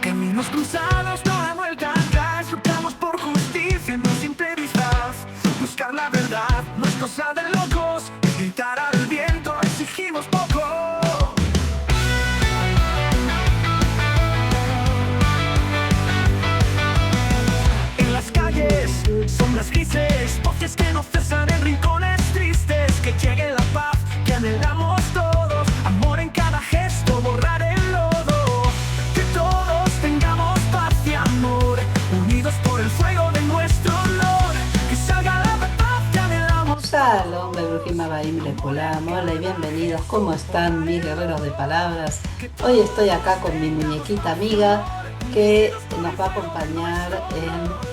Caminos cruzados, no hay vuelta atrás. Luchamos por justicia, no simple vistas. Buscar la verdad no es cosa de locos. Gritar al viento, exigimos poco. En las calles, sombras grises, voces que no cesan en rincones tristes. Que llegue la paz que anhelamos todos. Amor en cada gesto, borrar el lodo. Que todos tengamos paz y amor, unidos por el fuego de nuestro olor. Que salga la paz que anhelamos. Shalom, Beruchim Habayim Lepolam. Hola y bienvenidos. ¿Cómo están mis guerreros de palabras? Hoy estoy acá con mi muñequita amiga que nos va a acompañar en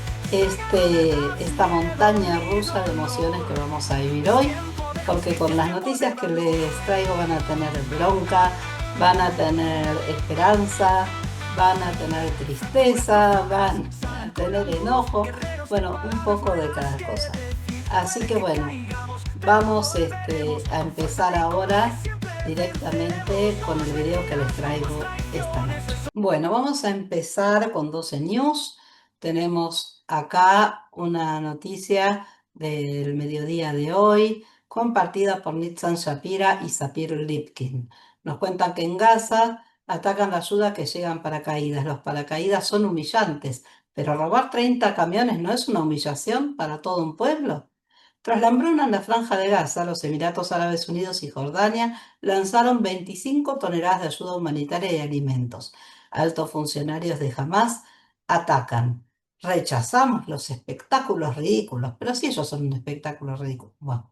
esta montaña rusa de emociones que vamos a vivir hoy, porque con las noticias que les traigo van a tener bronca, van a tener esperanza, van a tener tristeza, van a tener enojo, bueno, un poco de cada cosa. Así que bueno, vamos a empezar ahora directamente con el video que les traigo esta noche. Bueno, vamos a empezar con 12 News. Tenemos acá una noticia del mediodía de hoy, compartida por Nitzan Shapira y Sapir Lipkin. Nos cuentan que en Gaza atacan la ayuda que llegan paracaídas. Los paracaídas son humillantes, pero robar 30 camiones no es una humillación para todo un pueblo. Tras la hambruna en la Franja de Gaza, los Emiratos Árabes Unidos y Jordania lanzaron 25 toneladas de ayuda humanitaria y alimentos. Altos funcionarios de Hamás atacan. Rechazamos los espectáculos ridículos, pero si ellos son un espectáculo ridículo. Bueno.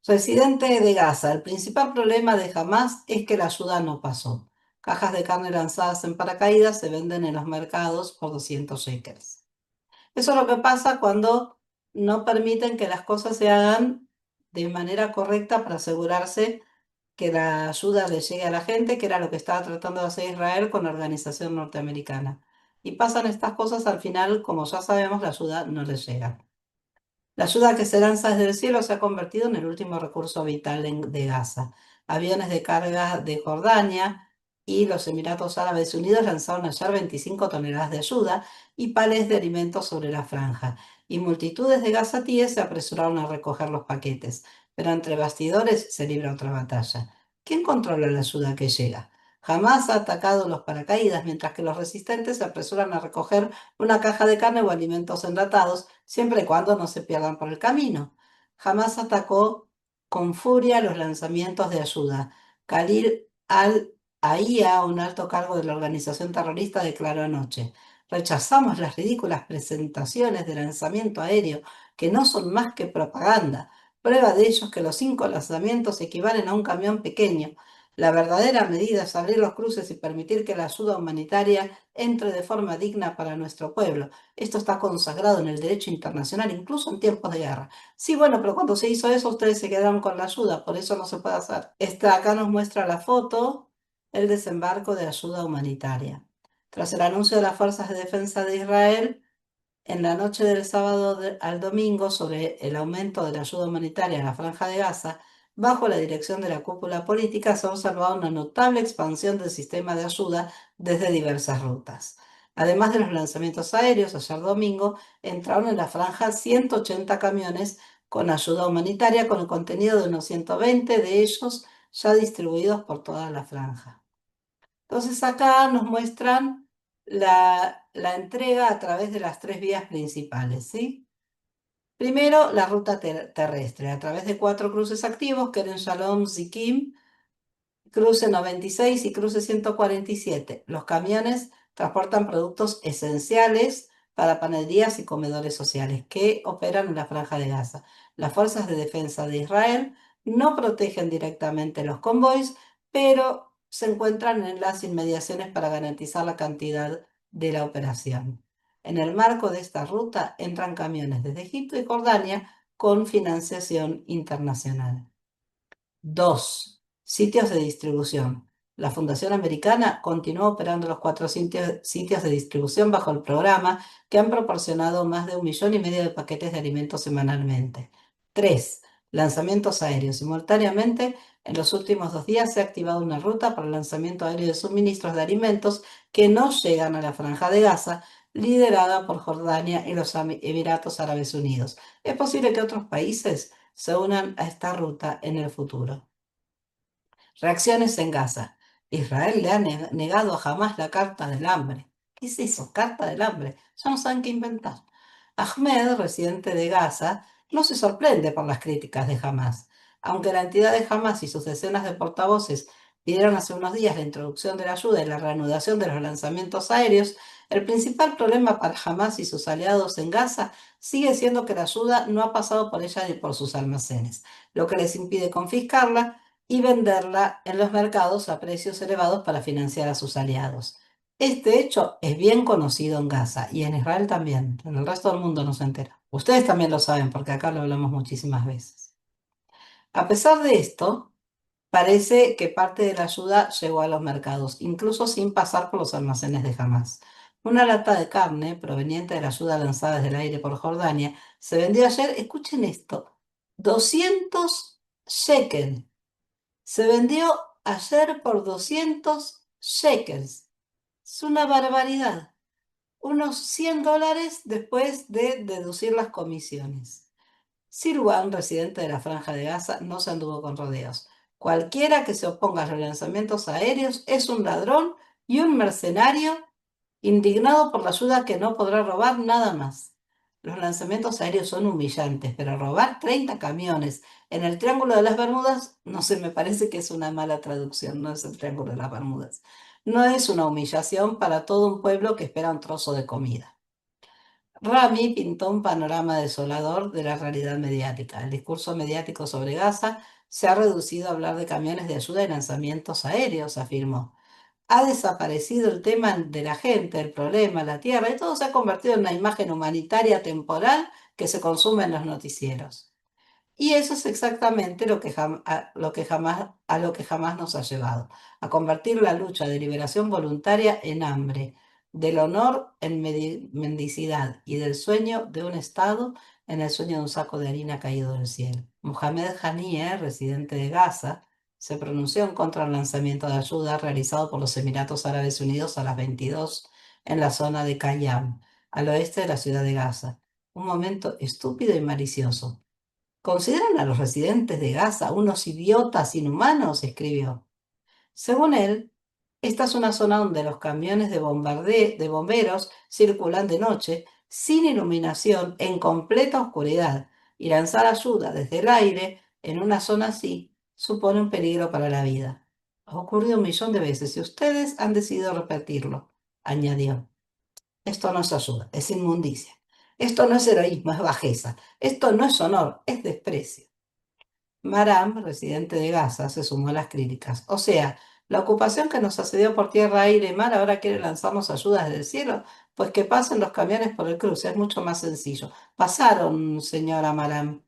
Residente de Gaza, el principal problema de Hamás es que la ayuda no pasó. Cajas de carne lanzadas en paracaídas se venden en los mercados por 200 shekels. Eso es lo que pasa cuando no permiten que las cosas se hagan de manera correcta para asegurarse que la ayuda le llegue a la gente, que era lo que estaba tratando de hacer Israel con la organización norteamericana. Y pasan estas cosas, al final, como ya sabemos, la ayuda no les llega. La ayuda que se lanza desde el cielo se ha convertido en el último recurso vital de Gaza. Aviones de carga de Jordania y los Emiratos Árabes Unidos lanzaron ayer 25 toneladas de ayuda y palés de alimentos sobre la franja. Y multitudes de gazatíes se apresuraron a recoger los paquetes. Pero entre bastidores se libra otra batalla. ¿Quién controla la ayuda que llega? Jamás ha atacado los paracaídas, mientras que los resistentes se apresuran a recoger una caja de carne o alimentos enlatados, siempre y cuando no se pierdan por el camino. Jamás atacó con furia los lanzamientos de ayuda. Khalil al-Aya, un alto cargo de la organización terrorista, declaró anoche: rechazamos las ridículas presentaciones de lanzamiento aéreo, que no son más que propaganda. Prueba de ello es que los 5 lanzamientos equivalen a un camión pequeño. La verdadera medida es abrir los cruces y permitir que la ayuda humanitaria entre de forma digna para nuestro pueblo. Esto está consagrado en el derecho internacional, incluso en tiempos de guerra. Sí, bueno, pero cuando se hizo eso, ustedes se quedaron con la ayuda, por eso no se puede hacer. Acá nos muestra la foto, el desembarco de ayuda humanitaria. Tras el anuncio de las Fuerzas de Defensa de Israel, en la noche del sábado al domingo, sobre el aumento de la ayuda humanitaria en la Franja de Gaza, bajo la dirección de la cúpula política, se ha observado una notable expansión del sistema de ayuda desde diversas rutas. Además de los lanzamientos aéreos, ayer domingo entraron en la franja 180 camiones con ayuda humanitaria, con el contenido de unos 120 de ellos ya distribuidos por toda la franja. Entonces acá nos muestran la entrega a través de las 3 vías principales, ¿sí? Primero, la ruta terrestre, a través de 4 cruces activos: Kerem Shalom, Zikim, cruce 96 y cruce 147. Los camiones transportan productos esenciales para panaderías y comedores sociales que operan en la Franja de Gaza. Las fuerzas de defensa de Israel no protegen directamente los convoys, pero se encuentran en las inmediaciones para garantizar la cantidad de la operación. En el marco de esta ruta entran camiones desde Egipto y Jordania con financiación internacional. 2. Sitios de distribución. La Fundación Americana continúa operando los 4 sitios de distribución bajo el programa, que han proporcionado más de 1,5 millones de paquetes de alimentos semanalmente. 3. lanzamientos aéreos. Simultáneamente, en los últimos 2 días se ha activado una ruta para el lanzamiento aéreo de suministros de alimentos que no llegan a la Franja de Gaza, liderada por Jordania y los Emiratos Árabes Unidos. Es posible que otros países se unan a esta ruta en el futuro. Reacciones en Gaza. Israel le ha negado a Hamás la carta del hambre. ¿Qué es eso? Carta del hambre. Ya no saben qué inventar. Ahmed, residente de Gaza, no se sorprende por las críticas de Hamás. Aunque la entidad de Hamás y sus decenas de portavoces pidieron hace unos días la introducción de la ayuda y la reanudación de los lanzamientos aéreos, el principal problema para Hamás y sus aliados en Gaza sigue siendo que la ayuda no ha pasado por ella ni por sus almacenes, lo que les impide confiscarla y venderla en los mercados a precios elevados para financiar a sus aliados. Este hecho es bien conocido en Gaza y en Israel también, pero el resto del mundo no se entera. Ustedes también lo saben porque acá lo hablamos muchísimas veces. A pesar de esto, parece que parte de la ayuda llegó a los mercados, incluso sin pasar por los almacenes de Hamas. Una lata de carne proveniente de la ayuda lanzada desde el aire por Jordania se vendió ayer, escuchen esto, 200 shekel. Se vendió ayer por 200 shekels. Es una barbaridad. Unos $100 después de deducir las comisiones. Silwan, residente de la Franja de Gaza, no se anduvo con rodeos. Cualquiera que se oponga a los lanzamientos aéreos es un ladrón y un mercenario indignado por la ayuda que no podrá robar nada más. Los lanzamientos aéreos son humillantes, pero robar 30 camiones en el Triángulo de las Bermudas, no sé, me parece que es una mala traducción, no es el Triángulo de las Bermudas. No es una humillación para todo un pueblo que espera un trozo de comida. Rami pintó un panorama desolador de la realidad mediática. El discurso mediático sobre Gaza se ha reducido a hablar de camiones de ayuda y lanzamientos aéreos, afirmó. Ha desaparecido el tema de la gente, el problema, la tierra, y todo se ha convertido en una imagen humanitaria temporal que se consume en los noticieros. Y eso es exactamente a lo que jamás nos ha llevado, a convertir la lucha de liberación voluntaria en hambre, del honor en mendicidad y del sueño de un Estado en el sueño de un saco de harina caído del cielo. Mohamed Haniyeh, residente de Gaza, se pronunció en contra del lanzamiento de ayuda realizado por los Emiratos Árabes Unidos a las 22 en la zona de Kayam, al oeste de la ciudad de Gaza. Un momento estúpido y malicioso. ¿Consideran a los residentes de Gaza unos idiotas inhumanos?, escribió. Según él, esta es una zona donde los camiones de bomberos circulan de noche, sin iluminación, en completa oscuridad, y lanzar ayuda desde el aire en una zona así supone un peligro para la vida. Ha ocurrido 1 millón de veces y ustedes han decidido repetirlo, añadió. Esto no es ayuda, es inmundicia. Esto no es heroísmo, es bajeza. Esto no es honor, es desprecio. Maram, residente de Gaza, se sumó a las críticas. O sea, la ocupación que nos asedió por tierra, aire y mar ahora quiere lanzarnos ayudas desde el cielo. Pues que pasen los camiones por el cruce, es mucho más sencillo. Pasaron, señora Maram.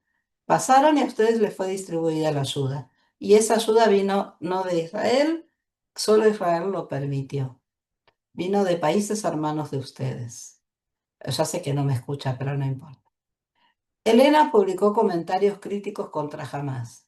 Pasaron y a ustedes les fue distribuida la ayuda. Y esa ayuda vino no de Israel, solo Israel lo permitió. Vino de países hermanos de ustedes. Ya sé que no me escucha, pero no importa. Elena publicó comentarios críticos contra Hamas.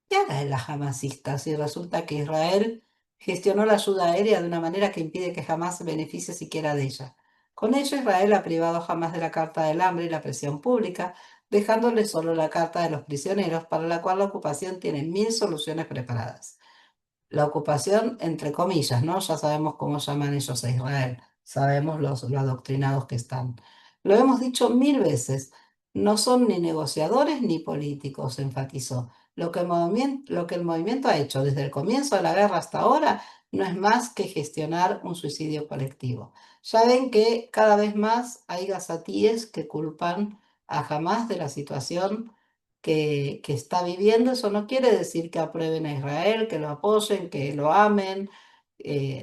¿Qué hará la hamasista si resulta que Israel gestionó la ayuda aérea de una manera que impide que Hamas se beneficie siquiera de ella? Con ello, Israel ha privado a Hamas de la carta del hambre y la presión pública, dejándole solo la carta de los prisioneros, para la cual la ocupación tiene 1000 soluciones preparadas. La ocupación, entre comillas, ¿no? Ya sabemos cómo llaman ellos a Israel, sabemos lo adoctrinados que están. Lo hemos dicho 1000 veces, no son ni negociadores ni políticos, enfatizó. Lo que el movimiento ha hecho desde el comienzo de la guerra hasta ahora no es más que gestionar un suicidio colectivo. Ya ven que cada vez más hay gazatíes que culpan a Hamas de la situación que está viviendo. Eso no quiere decir que aprueben a Israel, que lo apoyen, que lo amen,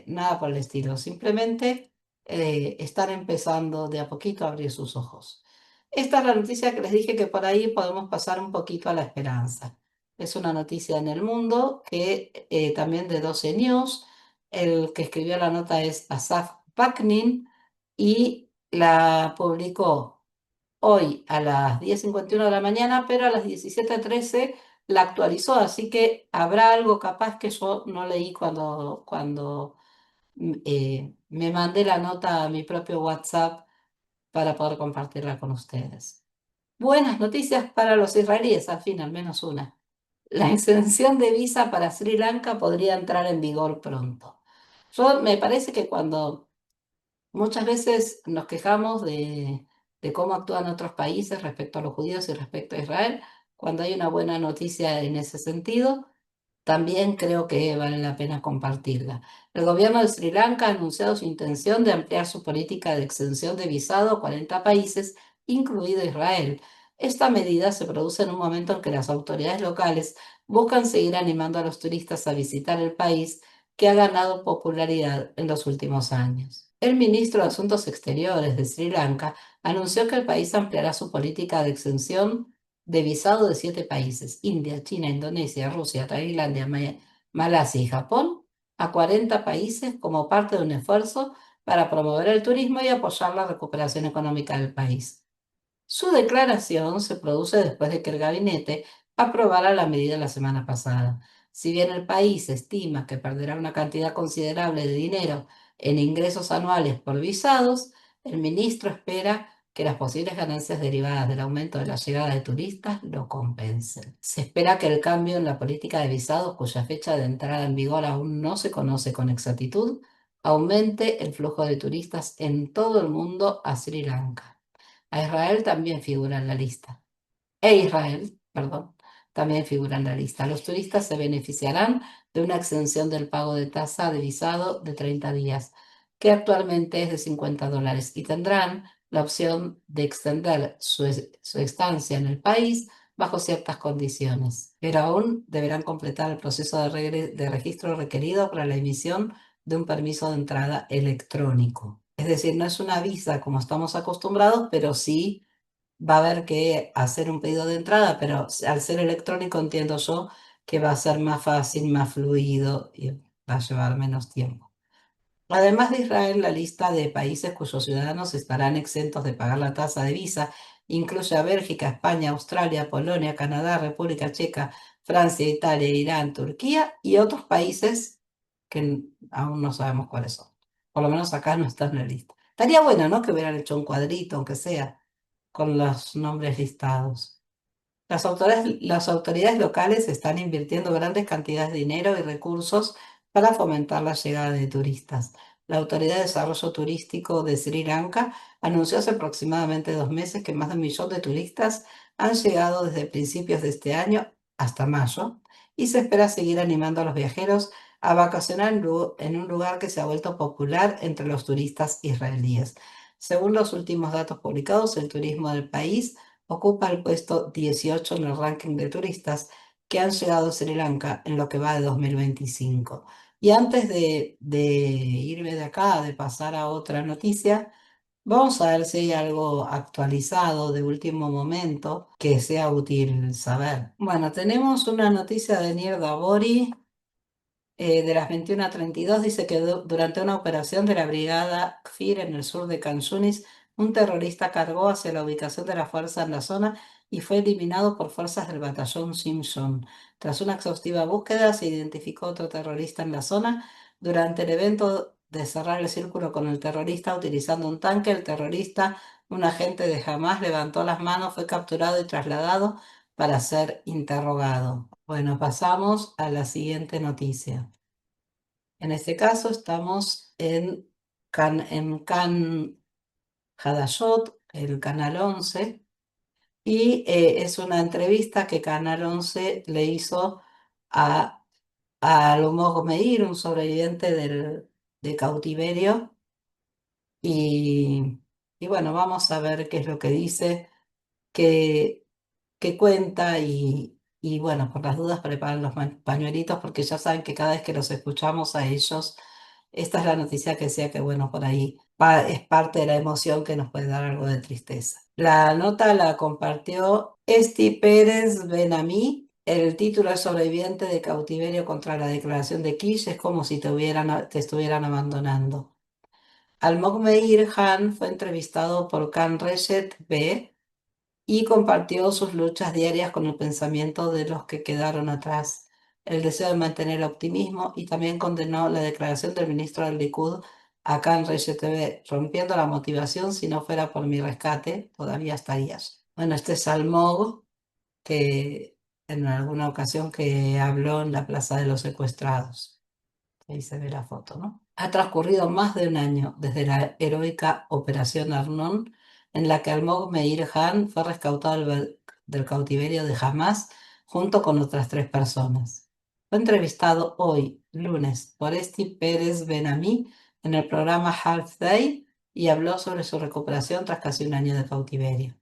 nada por el estilo. Simplemente están empezando de a poquito a abrir sus ojos. Esta es la noticia que les dije que por ahí podemos pasar un poquito a la esperanza. Es una noticia en el mundo que también de 12 News. El que escribió la nota es Asaf Vaknin y la publicó hoy a las 10:51 de la mañana, pero a las 17:13 la actualizó, así que habrá algo capaz que yo no leí cuando me mandé la nota a mi propio WhatsApp para poder compartirla con ustedes. Buenas noticias para los israelíes, al fin, al menos una. La exención de visa para Sri Lanka podría entrar en vigor pronto. Me parece que cuando muchas veces nos quejamos de cómo actúan otros países respecto a los judíos y respecto a Israel, cuando hay una buena noticia en ese sentido, también creo que vale la pena compartirla. El gobierno de Sri Lanka ha anunciado su intención de ampliar su política de exención de visado a 40 países, incluido Israel. Esta medida se produce en un momento en que las autoridades locales buscan seguir animando a los turistas a visitar el país, que ha ganado popularidad en los últimos años. El ministro de Asuntos Exteriores de Sri Lanka anunció que el país ampliará su política de exención de visado de 7 países: India, China, Indonesia, Rusia, Tailandia, Malasia y Japón, a 40 países como parte de un esfuerzo para promover el turismo y apoyar la recuperación económica del país. Su declaración se produce después de que el gabinete aprobara la medida la semana pasada. Si bien el país estima que perderá una cantidad considerable de dinero en ingresos anuales por visados, el ministro espera que las posibles ganancias derivadas del aumento de la llegada de turistas lo compensen. Se espera que el cambio en la política de visados, cuya fecha de entrada en vigor aún no se conoce con exactitud, aumente el flujo de turistas en todo el mundo a Sri Lanka. A Israel también figura en la lista. Israel, perdón, también figura en la lista. Los turistas se beneficiarán de una exención del pago de tasa de visado de 30 días, que actualmente es de $50, y tendrán la opción de extender su estancia en el país bajo ciertas condiciones, pero aún deberán completar el proceso de registro requerido para la emisión de un permiso de entrada electrónico. Es decir, no es una visa como estamos acostumbrados, pero sí va a haber que hacer un pedido de entrada, pero al ser electrónico entiendo yo que va a ser más fácil, más fluido y va a llevar menos tiempo. Además de Israel, la lista de países cuyos ciudadanos estarán exentos de pagar la tasa de visa incluye a Bélgica, España, Australia, Polonia, Canadá, República Checa, Francia, Italia, Irán, Turquía y otros países que aún no sabemos cuáles son. Por lo menos acá no están en la lista. Estaría bueno, ¿no? Que hubieran hecho un cuadrito, aunque sea, con los nombres listados. Las autoridades locales están invirtiendo grandes cantidades de dinero y recursos para fomentar la llegada de turistas. La Autoridad de Desarrollo Turístico de Sri Lanka anunció hace aproximadamente 2 meses que más de 1 millón de turistas han llegado desde principios de este año hasta mayo, y se espera seguir animando a los viajeros a vacacionar en un lugar que se ha vuelto popular entre los turistas israelíes. Según los últimos datos publicados, el turismo del país ocupa el puesto 18 en el ranking de turistas que han llegado a Sri Lanka en lo que va de 2025. Y antes de irme de acá, de pasar a otra noticia, vamos a ver si hay algo actualizado de último momento que sea útil saber. Bueno, tenemos una noticia de Nir Dabori, de las 21:32. Dice que durante una operación de la brigada Kfir en el sur de Khan Yunis, un terrorista cargó hacia la ubicación de la fuerza en la zona y fue eliminado por fuerzas del batallón Simpson. Tras una exhaustiva búsqueda, se identificó otro terrorista en la zona. Durante el evento de cerrar el círculo con el terrorista utilizando un tanque, el terrorista, un agente de Hamas, levantó las manos, fue capturado y trasladado para ser interrogado. Bueno, pasamos a la siguiente noticia. En este caso estamos en Kan Hadashot, el Canal 11, y es una entrevista que Canal 11 le hizo a, a Alomog Meir, un sobreviviente de cautiverio, y, y bueno, vamos a ver qué es lo que dice, qué, qué cuenta, y bueno, por las dudas preparen los pañuelitos, porque ya saben que cada vez que los escuchamos a ellos, esta es la noticia que sea que, bueno, por ahí es parte de la emoción que nos puede dar algo de tristeza. La nota la compartió Esti Pérez Benamí. El título es Sobreviviente de cautiverio contra la declaración de Kish. Es como si te estuvieran abandonando. Almog Meir Han fue entrevistado por Khan Reshet B y compartió sus luchas diarias con el pensamiento de los que quedaron atrás, el deseo de mantener el optimismo y también condenó la declaración del ministro del Likud acá en Reye TV, rompiendo la motivación, si no fuera por mi rescate, todavía estarías. Bueno, este es Almog, que en alguna ocasión que habló en la Plaza de los Secuestrados. Ahí se ve la foto, ¿no? Ha transcurrido más de un año desde la heroica Operación Arnón, en la que Almog Meir Han fue rescatado del cautiverio de Hamas junto con otras 3 personas. Fue entrevistado hoy, lunes, por Esti Pérez Benamí en el programa Half Day y habló sobre su recuperación tras casi un año de cautiverio.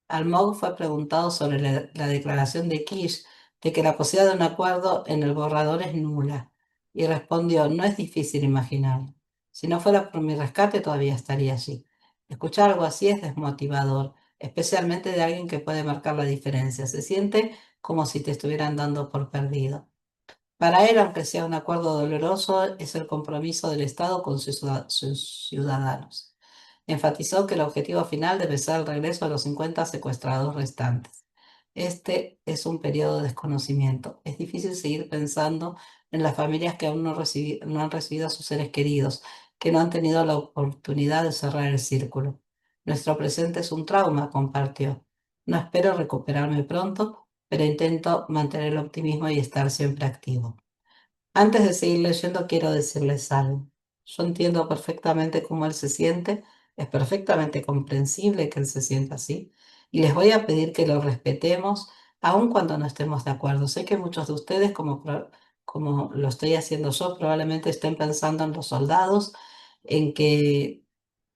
Almog fue preguntado sobre la declaración de Kish de que la posibilidad de un acuerdo en el borrador es nula, y respondió, no es difícil imaginarlo. Si no fuera por mi rescate, todavía estaría allí. Escuchar algo así es desmotivador, especialmente de alguien que puede marcar la diferencia. Se siente como si te estuvieran dando por perdido. Para él, aunque sea un acuerdo doloroso, es el compromiso del Estado con sus ciudadanos. Enfatizó que el objetivo final debe ser el regreso a los 50 secuestrados restantes. Este es un periodo de desconocimiento. Es difícil seguir pensando en las familias que aún no han recibido a sus seres queridos, que no han tenido la oportunidad de cerrar el círculo. Nuestro presente es un trauma, compartió. No espero recuperarme pronto, pero intento mantener el optimismo y estar siempre activo. Antes de seguir leyendo, quiero decirles algo. Yo entiendo perfectamente cómo él se siente, es perfectamente comprensible que él se sienta así, y les voy a pedir que lo respetemos, aun cuando no estemos de acuerdo. Sé que muchos de ustedes, como lo estoy haciendo yo, probablemente estén pensando en los soldados, en que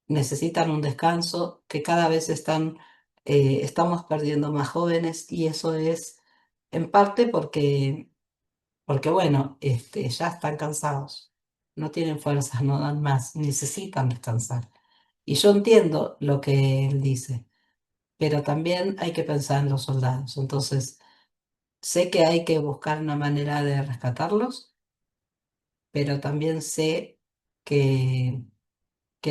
necesitan un descanso, que cada vez estamos perdiendo más jóvenes, y eso es en parte porque bueno, ya están cansados, no tienen fuerzas, no dan más, necesitan descansar. Y yo entiendo lo que él dice, pero también hay que pensar en los soldados. Entonces, sé que hay que buscar una manera de rescatarlos, pero también sé que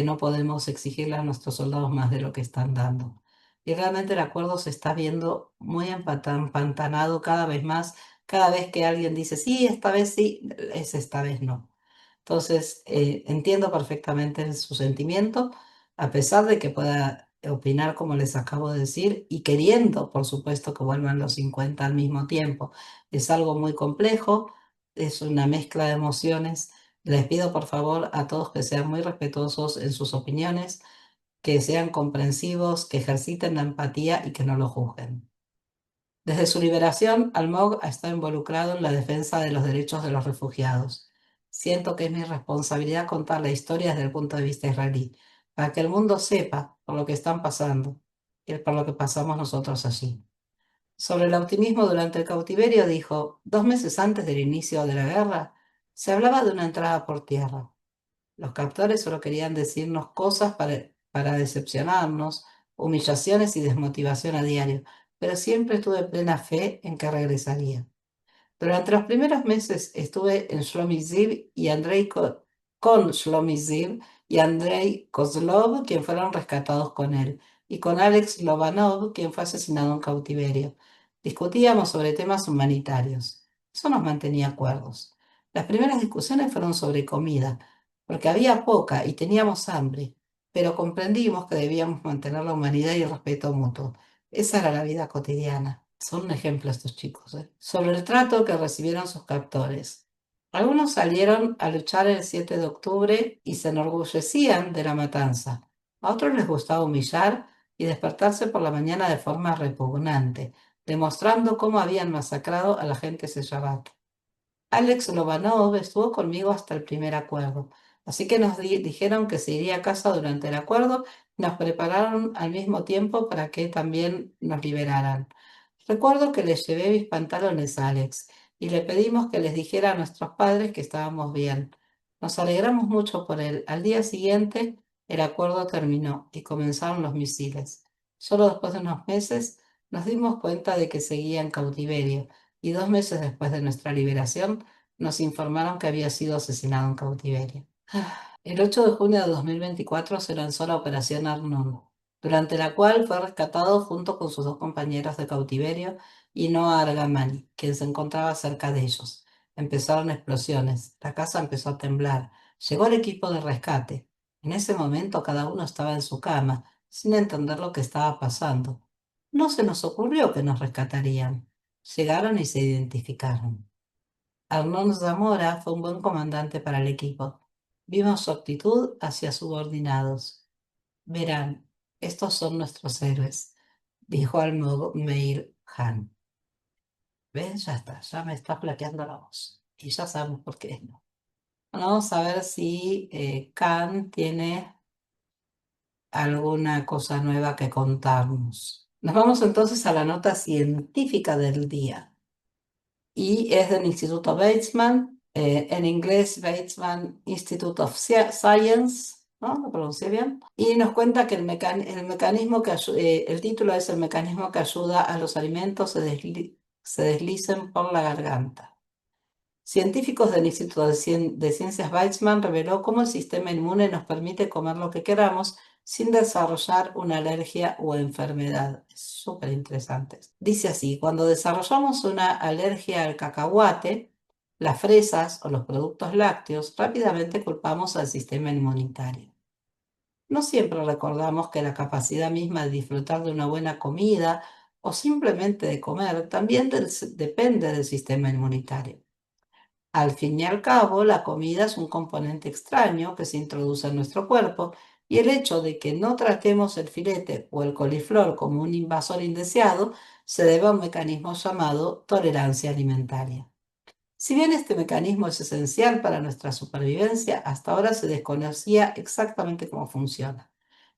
no podemos exigirle a nuestros soldados más de lo que están dando. Y realmente el acuerdo se está viendo muy empantanado cada vez más. Cada vez que alguien dice, sí, esta vez sí, es esta vez no. Entonces, entiendo perfectamente su sentimiento, a pesar de que pueda opinar como les acabo de decir y queriendo, por supuesto, que vuelvan los 50 al mismo tiempo. Es algo muy complejo, es una mezcla de emociones. Les pido por favor a todos que sean muy respetuosos en sus opiniones, que sean comprensivos, que ejerciten la empatía y que no lo juzguen. Desde su liberación, Almog ha estado involucrado en la defensa de los derechos de los refugiados. Siento que es mi responsabilidad contar la historia desde el punto de vista israelí, para que el mundo sepa por lo que están pasando y por lo que pasamos nosotros allí. Sobre el optimismo durante el cautiverio dijo, 2 meses antes del inicio de la guerra, se hablaba de una entrada por tierra. Los captores solo querían decirnos cosas para decepcionarnos, humillaciones y desmotivación a diario, pero siempre tuve plena fe en que regresaría. Durante los primeros meses estuve en Shlomi Ziv y con Shlomi Ziv y Andrei Kozlov, quien fueron rescatados con él, y con Alex Lobanov, quien fue asesinado en cautiverio. Discutíamos sobre temas humanitarios. Eso nos mantenía cuerdos. Las primeras discusiones fueron sobre comida, porque había poca y teníamos hambre, pero comprendimos que debíamos mantener la humanidad y el respeto mutuo. Esa era la vida cotidiana. Son un ejemplo estos chicos, ¿eh? Sobre el trato que recibieron sus captores. Algunos salieron a luchar el 7 de octubre y se enorgullecían de la matanza. A otros les gustaba humillar y despertarse por la mañana de forma repugnante, demostrando cómo habían masacrado a la gente ese Shabbat. Alex Lobanov estuvo conmigo hasta el primer acuerdo, así que nos dijeron que se iría a casa durante el acuerdo y nos prepararon al mismo tiempo para que también nos liberaran. Recuerdo que les llevé mis pantalones a Alex y le pedimos que les dijera a nuestros padres que estábamos bien. Nos alegramos mucho por él. Al día siguiente, el acuerdo terminó y comenzaron los misiles. Solo después de unos meses nos dimos cuenta de que seguía en cautiverio y 2 meses después de nuestra liberación nos informaron que había sido asesinado en cautiverio. El 8 de junio de 2024 se lanzó la Operación Arnón. durante la cual fue rescatado junto con sus dos compañeros de cautiverio y Noah Argamani, quien se encontraba cerca de ellos. Empezaron explosiones, la casa empezó a temblar, llegó el equipo de rescate. En ese momento cada uno estaba en su cama, sin entender lo que estaba pasando. No se nos ocurrió que nos rescatarían. Llegaron y se identificaron. Arnón Zamora fue un buen comandante para el equipo. Vimos su actitud hacia subordinados. Verán, estos son nuestros héroes, dijo Almomeir Han. ¿Ven? Ya está, ya me está flaqueando la voz. Y ya sabemos por qué no. Bueno, vamos a ver si Khan tiene alguna cosa nueva que contarnos. Nos vamos entonces a la nota científica del día. Y es del Instituto Weizmann, en inglés Weizmann Institute of Science, ¿no? ¿Lo pronuncié bien? Y nos cuenta que el mecanismo el título es el mecanismo que ayuda a los alimentos se deslicen por la garganta. Científicos del Instituto de Ciencias Weizmann reveló cómo el sistema inmune nos permite comer lo que queramos sin desarrollar una alergia o enfermedad. Es súper interesante. Dice así, cuando desarrollamos una alergia al cacahuate, las fresas o los productos lácteos, rápidamente culpamos al sistema inmunitario. No siempre recordamos que la capacidad misma de disfrutar de una buena comida o simplemente de comer también depende del sistema inmunitario. Al fin y al cabo, la comida es un componente extraño que se introduce en nuestro cuerpo y el hecho de que no tratemos el filete o el coliflor como un invasor indeseado se debe a un mecanismo llamado tolerancia alimentaria. Si bien este mecanismo es esencial para nuestra supervivencia, hasta ahora se desconocía exactamente cómo funciona.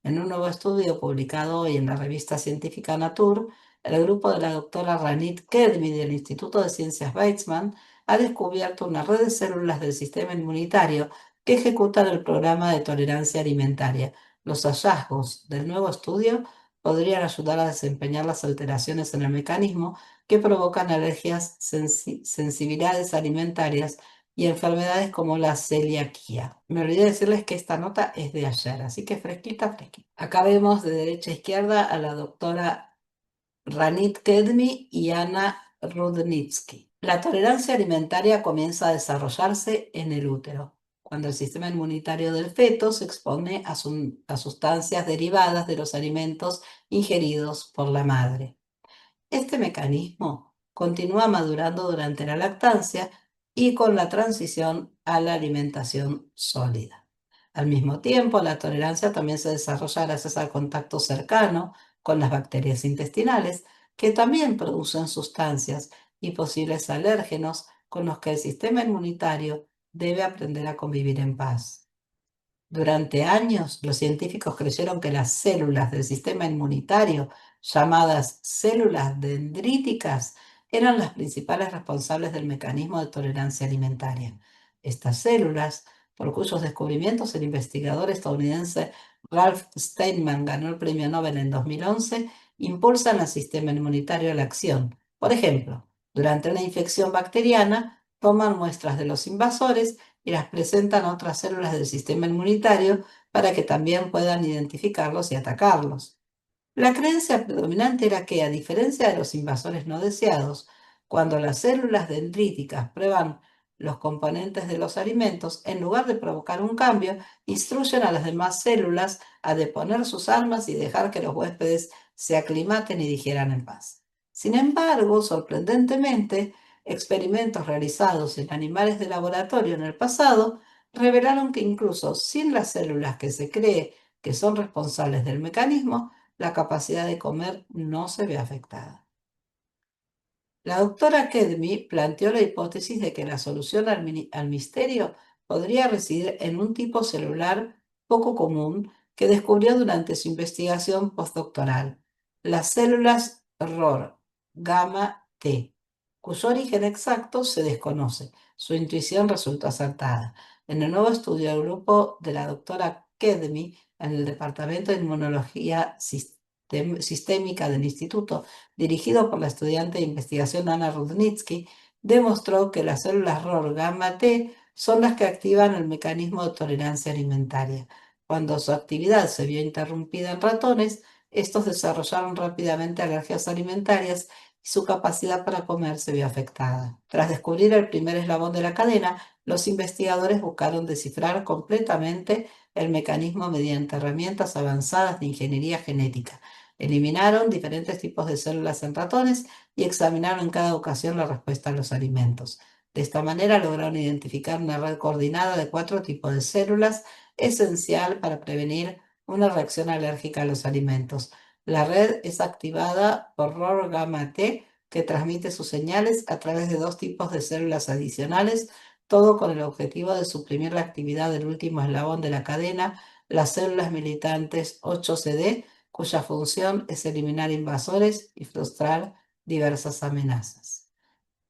En un nuevo estudio publicado hoy en la revista científica Nature, el grupo de la doctora Ranit Kedmi del Instituto de Ciencias Weizmann ha descubierto una red de células del sistema inmunitario que ejecutan el programa de tolerancia alimentaria. Los hallazgos del nuevo estudio podrían ayudar a desempeñar las alteraciones en el mecanismo que provocan alergias, sensibilidades alimentarias y enfermedades como la celiaquía. Me olvidé decirles que esta nota es de ayer, así que fresquita, fresquita. Acá vemos de derecha a izquierda a la doctora Ranit Kedmi y Ana Rudnitsky. La tolerancia alimentaria comienza a desarrollarse en el útero, cuando el sistema inmunitario del feto se expone a sustancias derivadas de los alimentos ingeridos por la madre. Este mecanismo continúa madurando durante la lactancia y con la transición a la alimentación sólida. Al mismo tiempo, la tolerancia también se desarrolla gracias al contacto cercano con las bacterias intestinales, que también producen sustancias y posibles alérgenos con los que el sistema inmunitario debe aprender a convivir en paz. Durante años, los científicos creyeron que las células del sistema inmunitario, llamadas células dendríticas, eran las principales responsables del mecanismo de tolerancia alimentaria. Estas células, por cuyos descubrimientos el investigador estadounidense Ralph Steinman ganó el premio Nobel en 2011, impulsan al sistema inmunitario a la acción. Por ejemplo, durante una infección bacteriana, toman muestras de los invasores y las presentan a otras células del sistema inmunitario para que también puedan identificarlos y atacarlos. La creencia predominante era que, a diferencia de los invasores no deseados, cuando las células dendríticas prueban los componentes de los alimentos, en lugar de provocar un cambio, instruyen a las demás células a deponer sus armas y dejar que los huéspedes se aclimaten y digieran en paz. Sin embargo, sorprendentemente, experimentos realizados en animales de laboratorio en el pasado revelaron que incluso sin las células que se cree que son responsables del mecanismo, la capacidad de comer no se ve afectada. La doctora Kedmi planteó la hipótesis de que la solución al misterio podría residir en un tipo celular poco común que descubrió durante su investigación postdoctoral, las células ROR gamma T, cuyo origen exacto se desconoce. Su intuición resultó acertada. En el nuevo estudio del grupo de la doctora Kedmi en el Departamento de Inmunología Sistémica del Instituto, dirigido por la estudiante de investigación Ana Rudnitsky, demostró que las células ROR gamma T son las que activan el mecanismo de tolerancia alimentaria. Cuando su actividad se vio interrumpida en ratones, Estos desarrollaron rápidamente alergias alimentarias y su capacidad para comer se vio afectada. Tras descubrir el primer eslabón de la cadena, los investigadores buscaron descifrar completamente el mecanismo mediante herramientas avanzadas de ingeniería genética. Eliminaron diferentes tipos de células en ratones y examinaron en cada ocasión la respuesta a los alimentos. De esta manera lograron identificar una red coordinada de 4 tipos de células, esencial para prevenir una reacción alérgica a los alimentos. La red es activada por ROR gamma T, que transmite sus señales a través de 2 tipos de células adicionales, todo con el objetivo de suprimir la actividad del último eslabón de la cadena, las células militantes 8CD, cuya función es eliminar invasores y frustrar diversas amenazas.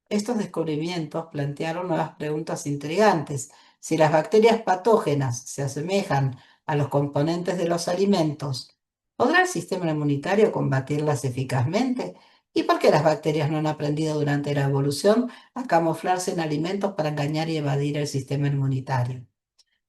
Estos descubrimientos plantearon nuevas preguntas intrigantes. Si las bacterias patógenas se asemejan a los componentes de los alimentos, ¿podrá el sistema inmunitario combatirlas eficazmente? ¿Y por qué las bacterias no han aprendido durante la evolución a camuflarse en alimentos para engañar y evadir el sistema inmunitario?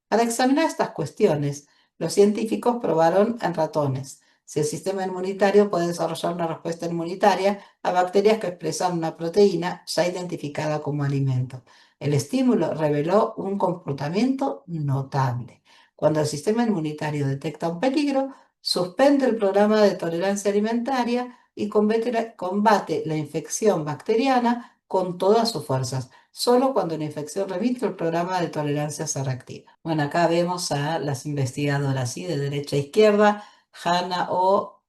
Para examinar estas cuestiones, los científicos probaron en ratones si el sistema inmunitario puede desarrollar una respuesta inmunitaria a bacterias que expresan una proteína ya identificada como alimento. El estímulo reveló un comportamiento notable. Cuando el sistema inmunitario detecta un peligro, suspende el programa de tolerancia alimentaria y combate la infección bacteriana con todas sus fuerzas. Solo cuando la infección remite, el programa de tolerancia se reactiva. Bueno, acá vemos a las investigadoras, ¿sí? De derecha a izquierda, Hannah O,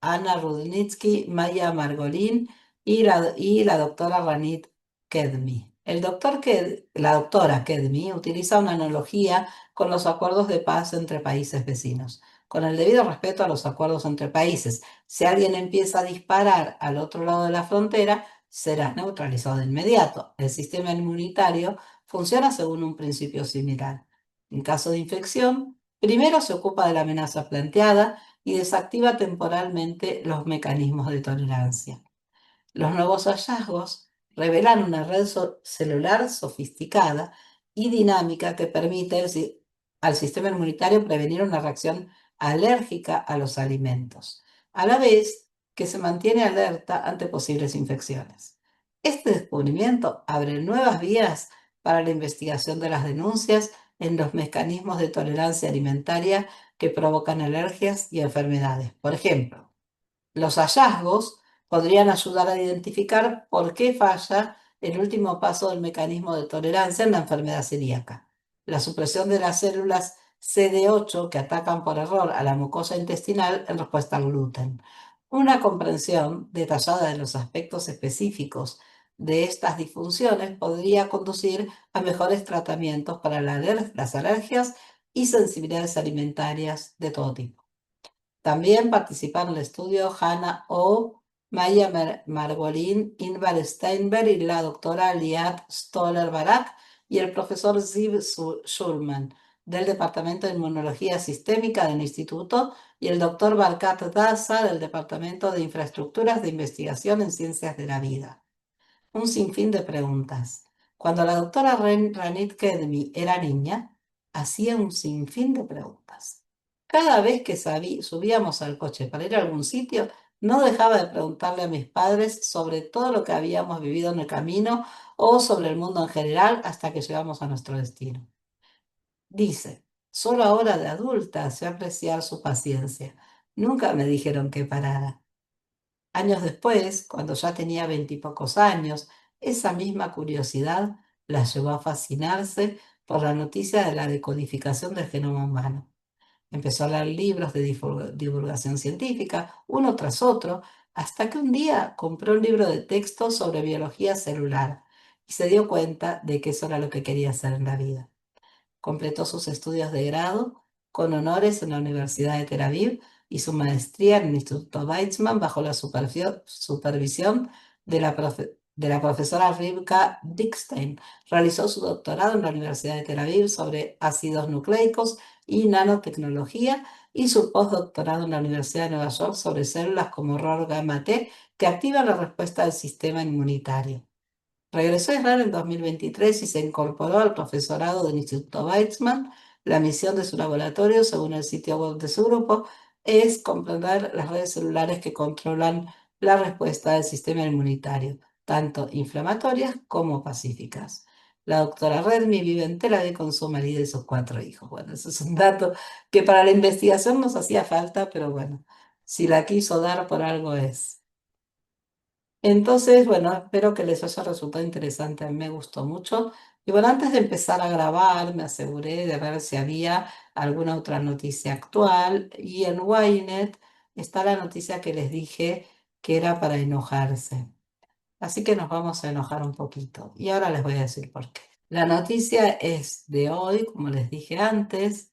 Ana Rudnitsky, Maya Margolin y la doctora Ranit Kedmi. La doctora Kedmi utiliza una analogía con los acuerdos de paz entre países vecinos. Con el debido respeto a los acuerdos entre países, si alguien empieza a disparar al otro lado de la frontera, será neutralizado de inmediato. El sistema inmunitario funciona según un principio similar. En caso de infección, primero se ocupa de la amenaza planteada y desactiva temporalmente los mecanismos de tolerancia. Los nuevos hallazgos revelan una red celular sofisticada y dinámica que permite al sistema inmunitario prevenir una reacción alérgica a los alimentos, a la vez que se mantiene alerta ante posibles infecciones. Este descubrimiento abre nuevas vías para la investigación de las denuncias en los mecanismos de tolerancia alimentaria que provocan alergias y enfermedades. Por ejemplo, los hallazgos podrían ayudar a identificar por qué falla el último paso del mecanismo de tolerancia en la enfermedad celíaca: la supresión de las células CD8 que atacan por error a la mucosa intestinal en respuesta al gluten. Una comprensión detallada de los aspectos específicos de estas disfunciones podría conducir a mejores tratamientos para las alergias y sensibilidades alimentarias de todo tipo. También participaron en el estudio Hannah O, Maya Margolin, Invar Steinberg y la doctora Liat Stoller-Barak y el profesor Ziv Schulman del Departamento de Inmunología Sistémica del Instituto y el doctor Barkat Dasa del Departamento de Infraestructuras de Investigación en Ciencias de la Vida. Un sinfín de preguntas. Cuando la doctora Ranit Kedmi era niña, hacía un sinfín de preguntas. Cada vez que subíamos al coche para ir a algún sitio, no dejaba de preguntarle a mis padres sobre todo lo que habíamos vivido en el camino o sobre el mundo en general hasta que llegamos a nuestro destino. Dice, solo ahora de adulta sé apreciar su paciencia. Nunca me dijeron que parara. Años después, cuando ya tenía 20 y pocos años, esa misma curiosidad la llevó a fascinarse por la noticia de la decodificación del genoma humano. Empezó a leer libros de divulgación científica, uno tras otro, hasta que un día compró un libro de texto sobre biología celular y se dio cuenta de que eso era lo que quería hacer en la vida. Completó sus estudios de grado con honores en la Universidad de Tel Aviv y su maestría en el Instituto Weizmann bajo la supervisión de la profesora Rivka Dickstein. Realizó su doctorado en la Universidad de Tel Aviv sobre ácidos nucleicos y nanotecnología y su postdoctorado en la Universidad de Nueva York sobre células como ROR gamma T que activan la respuesta del sistema inmunitario. Regresó a Israel en 2023 y se incorporó al profesorado del Instituto Weizmann. La misión de su laboratorio, según el sitio web de su grupo, es comprender las redes celulares que controlan la respuesta del sistema inmunitario, tanto inflamatorias como pacíficas. La doctora Redmi vive en Tel Aviv con su marido y sus 4 hijos. Bueno, eso es un dato que para la investigación nos hacía falta, pero bueno, si la quiso dar por algo es. Entonces, bueno, espero que les haya resultado interesante. A mí me gustó mucho. Y bueno, antes de empezar a grabar, me aseguré de ver si había alguna otra noticia actual. Y en Ynet está la noticia que les dije que era para enojarse. Así que nos vamos a enojar un poquito. Y ahora les voy a decir por qué. La noticia es de hoy, como les dije antes.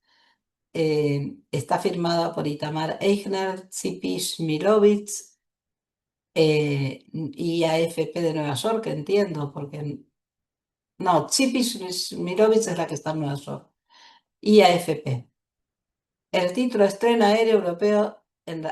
Está firmada por Itamar Eichner, Tzipi Shmilovitz, y AFP de Nueva York, entiendo, porque no, Tzipi Shmilovitz es la que está en Nueva York, y AFP. El título estrena aéreo europeo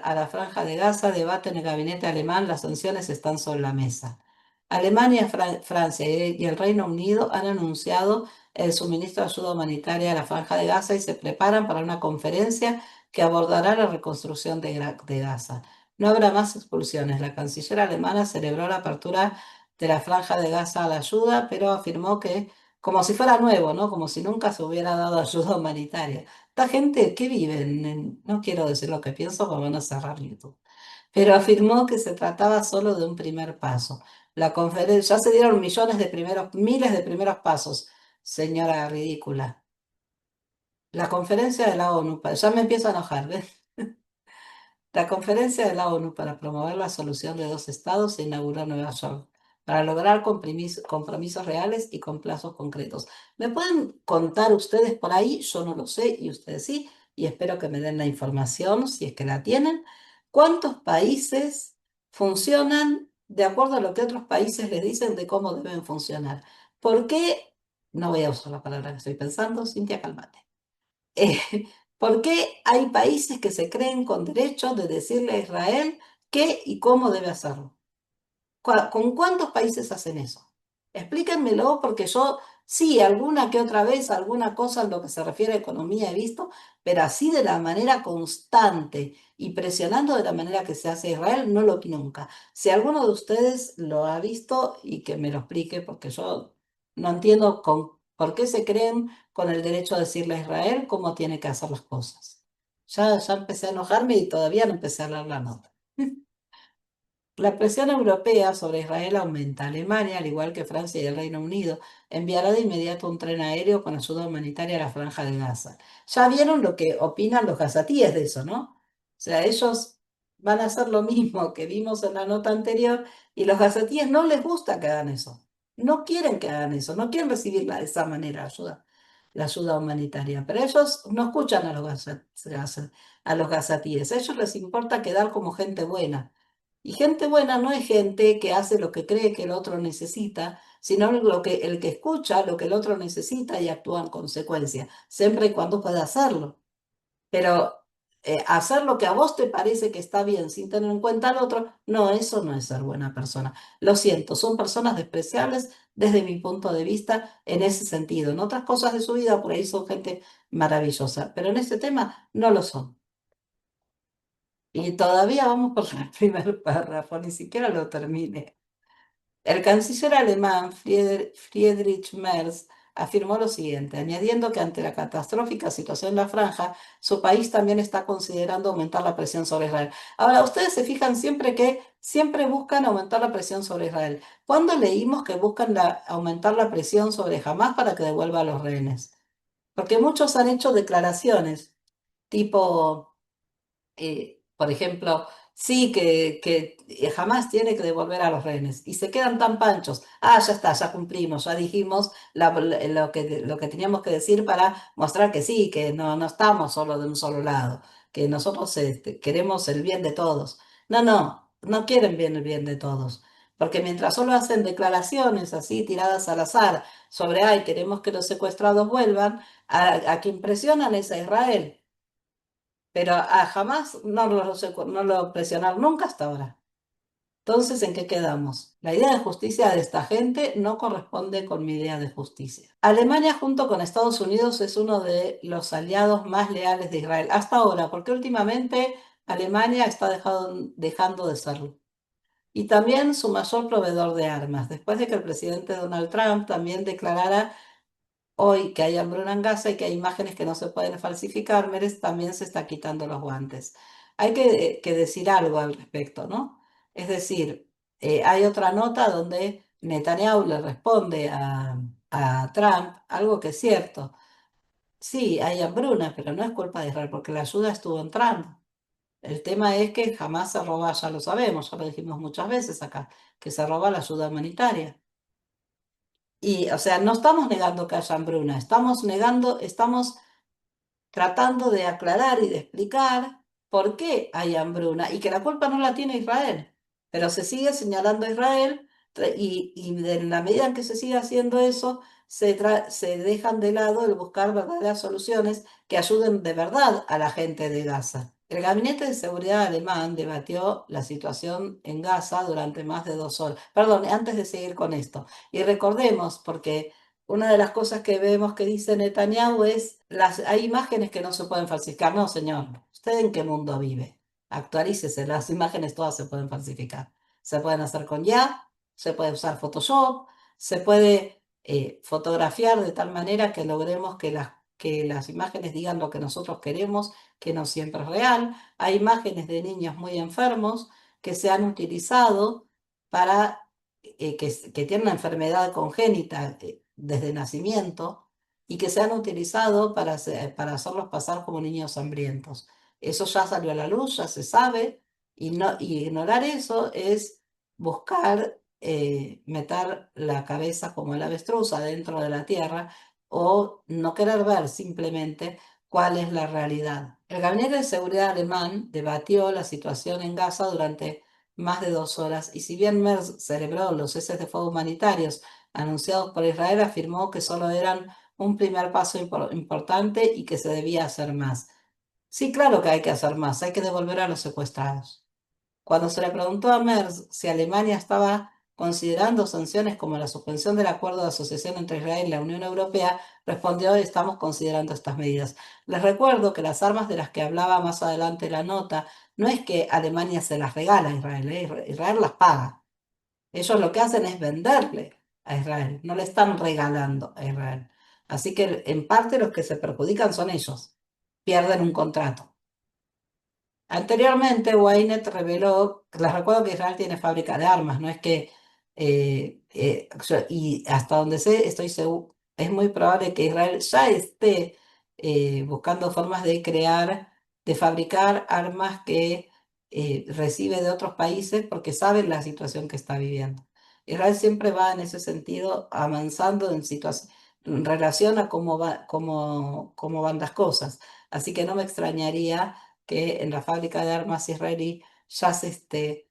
a la Franja de Gaza, debate en el gabinete alemán, las sanciones están sobre la mesa. Alemania, Francia y el Reino Unido han anunciado el suministro de ayuda humanitaria a la Franja de Gaza y se preparan para una conferencia que abordará la reconstrucción de Gaza. No habrá más expulsiones. La canciller alemana celebró la apertura de la Franja de Gaza a la ayuda, pero afirmó que, como si fuera nuevo, ¿no? Como si nunca se hubiera dado ayuda humanitaria. Esta gente que vive no quiero decir lo que pienso porque van a cerrar YouTube, pero afirmó que se trataba solo de un primer paso. La conferencia, ya se dieron millones de primeros, miles de primeros pasos, señora ridícula. La conferencia de la ONU, ya me empiezo a enojar, ¿ves? La conferencia de la ONU para promover la solución de dos estados se inauguró en Nueva York para lograr compromisos reales y con plazos concretos. ¿Me pueden contar ustedes por ahí? Yo no lo sé y ustedes sí, y espero que me den la información si es que la tienen. ¿Cuántos países funcionan de acuerdo a lo que otros países les dicen de cómo deben funcionar? ¿Por qué? No voy a usar la palabra que estoy pensando, Cintia, cálmate. Eh, ¿Por qué hay países que se creen con derecho de decirle a Israel qué y cómo debe hacerlo? ¿Con cuántos países hacen eso? Explíquenmelo porque yo sí, alguna que otra vez, alguna cosa en lo que se refiere a economía he visto, pero así de la manera constante y presionando de la manera que se hace Israel, no lo vi nunca. Si alguno de ustedes lo ha visto y que me lo explique, porque yo no entiendo por qué se creen con el derecho de decirle a Israel cómo tiene que hacer las cosas. Ya empecé a enojarme y todavía no empecé a leer la nota. La presión europea sobre Israel aumenta. Alemania, al igual que Francia y el Reino Unido, enviará de inmediato un tren aéreo con ayuda humanitaria a la Franja de Gaza. Ya vieron lo que opinan los gazatíes de eso, ¿no? O sea, ellos van a hacer lo mismo que vimos en la nota anterior y los gazatíes no les gusta que hagan eso. No quieren que hagan eso, no quieren recibirla de esa manera, la ayuda humanitaria. Pero ellos no escuchan a a los gazatíes. A ellos les importa quedar como gente buena. Y gente buena no es gente que hace lo que cree que el otro necesita, sino el que escucha lo que el otro necesita y actúa en consecuencia, siempre y cuando pueda hacerlo. Pero hacer lo que a vos te parece que está bien sin tener en cuenta al otro, no, eso no es ser buena persona. Lo siento, son personas despreciables desde mi punto de vista en ese sentido. En otras cosas de su vida por ahí son gente maravillosa, pero en este tema no lo son. Y todavía vamos por el primer párrafo, ni siquiera lo termine. El canciller alemán Friedrich Merz afirmó lo siguiente, añadiendo que ante la catastrófica situación en la franja, su país también está considerando aumentar la presión sobre Israel. Ahora, ustedes se fijan siempre que siempre buscan aumentar la presión sobre Israel. ¿Cuándo leímos que buscan aumentar la presión sobre Hamas para que devuelva a los rehenes? Porque muchos han hecho declaraciones tipo por ejemplo, sí, que jamás tiene que devolver a los rehenes y se quedan tan panchos. Ah, ya está, ya cumplimos, ya dijimos lo que teníamos que decir para mostrar que sí, que no estamos solo de un solo lado, que nosotros queremos el bien de todos. No quieren bien el bien de todos. Porque mientras solo hacen declaraciones así tiradas al azar sobre, ay, queremos que los secuestrados vuelvan, a quien presionan es a Israel. Pero jamás no lo presionaron nunca hasta ahora. Entonces, ¿en qué quedamos? La idea de justicia de esta gente no corresponde con mi idea de justicia. Alemania, junto con Estados Unidos, es uno de los aliados más leales de Israel hasta ahora, porque últimamente Alemania está dejando de serlo. Y también su mayor proveedor de armas, después de que el presidente Donald Trump también declarara hoy que hay hambruna en Gaza y que hay imágenes que no se pueden falsificar, Meres también se está quitando los guantes. Hay que decir algo al respecto, ¿no? Es decir, hay otra nota donde Netanyahu le responde a Trump algo que es cierto. Sí, hay hambruna, pero no es culpa de Israel porque la ayuda estuvo entrando. El tema es que jamás se roba, ya lo sabemos, ya lo dijimos muchas veces acá, que se roba la ayuda humanitaria. Y, o sea, no estamos negando que haya hambruna, estamos tratando de aclarar y de explicar por qué hay hambruna y que la culpa no la tiene Israel, pero se sigue señalando a Israel y en la medida en que se sigue haciendo eso, se dejan de lado el buscar verdaderas soluciones que ayuden de verdad a la gente de Gaza. El Gabinete de Seguridad alemán debatió la situación en Gaza durante más de 2 horas. Perdón, antes de seguir con esto. Y recordemos, porque una de las cosas que vemos que dice Netanyahu es, hay imágenes que no se pueden falsificar. No, señor, ¿usted en qué mundo vive? Actualícese, las imágenes todas se pueden falsificar. Se pueden hacer con IA, se puede usar Photoshop, se puede fotografiar de tal manera que logremos que las imágenes digan lo que nosotros queremos, que no siempre es real. Hay imágenes de niños muy enfermos que se han utilizado para que tienen una enfermedad congénita desde nacimiento y que se han utilizado para hacerlos pasar como niños hambrientos. Eso ya salió a la luz, ya se sabe, y ignorar eso es buscar meter la cabeza como el avestruz adentro de la tierra o no querer ver simplemente cuál es la realidad. El Gabinete de Seguridad alemán debatió la situación en Gaza durante más de 2 horas, y si bien Merz celebró los ceses de fuego humanitarios anunciados por Israel, afirmó que solo eran un primer paso importante y que se debía hacer más. Sí, claro que hay que hacer más, hay que devolver a los secuestrados. Cuando se le preguntó a Merz si Alemania estaba considerando sanciones como la suspensión del acuerdo de asociación entre Israel y la Unión Europea, respondió: estamos considerando estas medidas. Les recuerdo que las armas de las que hablaba más adelante la nota no es que Alemania se las regala a Israel, Israel las paga. Ellos lo que hacen es venderle a Israel, no le están regalando a Israel. Así que en parte los que se perjudican son ellos, pierden un contrato. Anteriormente, Ynet reveló, les recuerdo que Israel tiene fábrica de armas, no es que, y hasta donde sé, estoy seguro, es muy probable que Israel ya esté buscando formas de de fabricar armas que recibe de otros países porque saben la situación que está viviendo. Israel siempre va en ese sentido avanzando en relación a cómo van las cosas. Así que no me extrañaría que en la fábrica de armas israelí ya se esté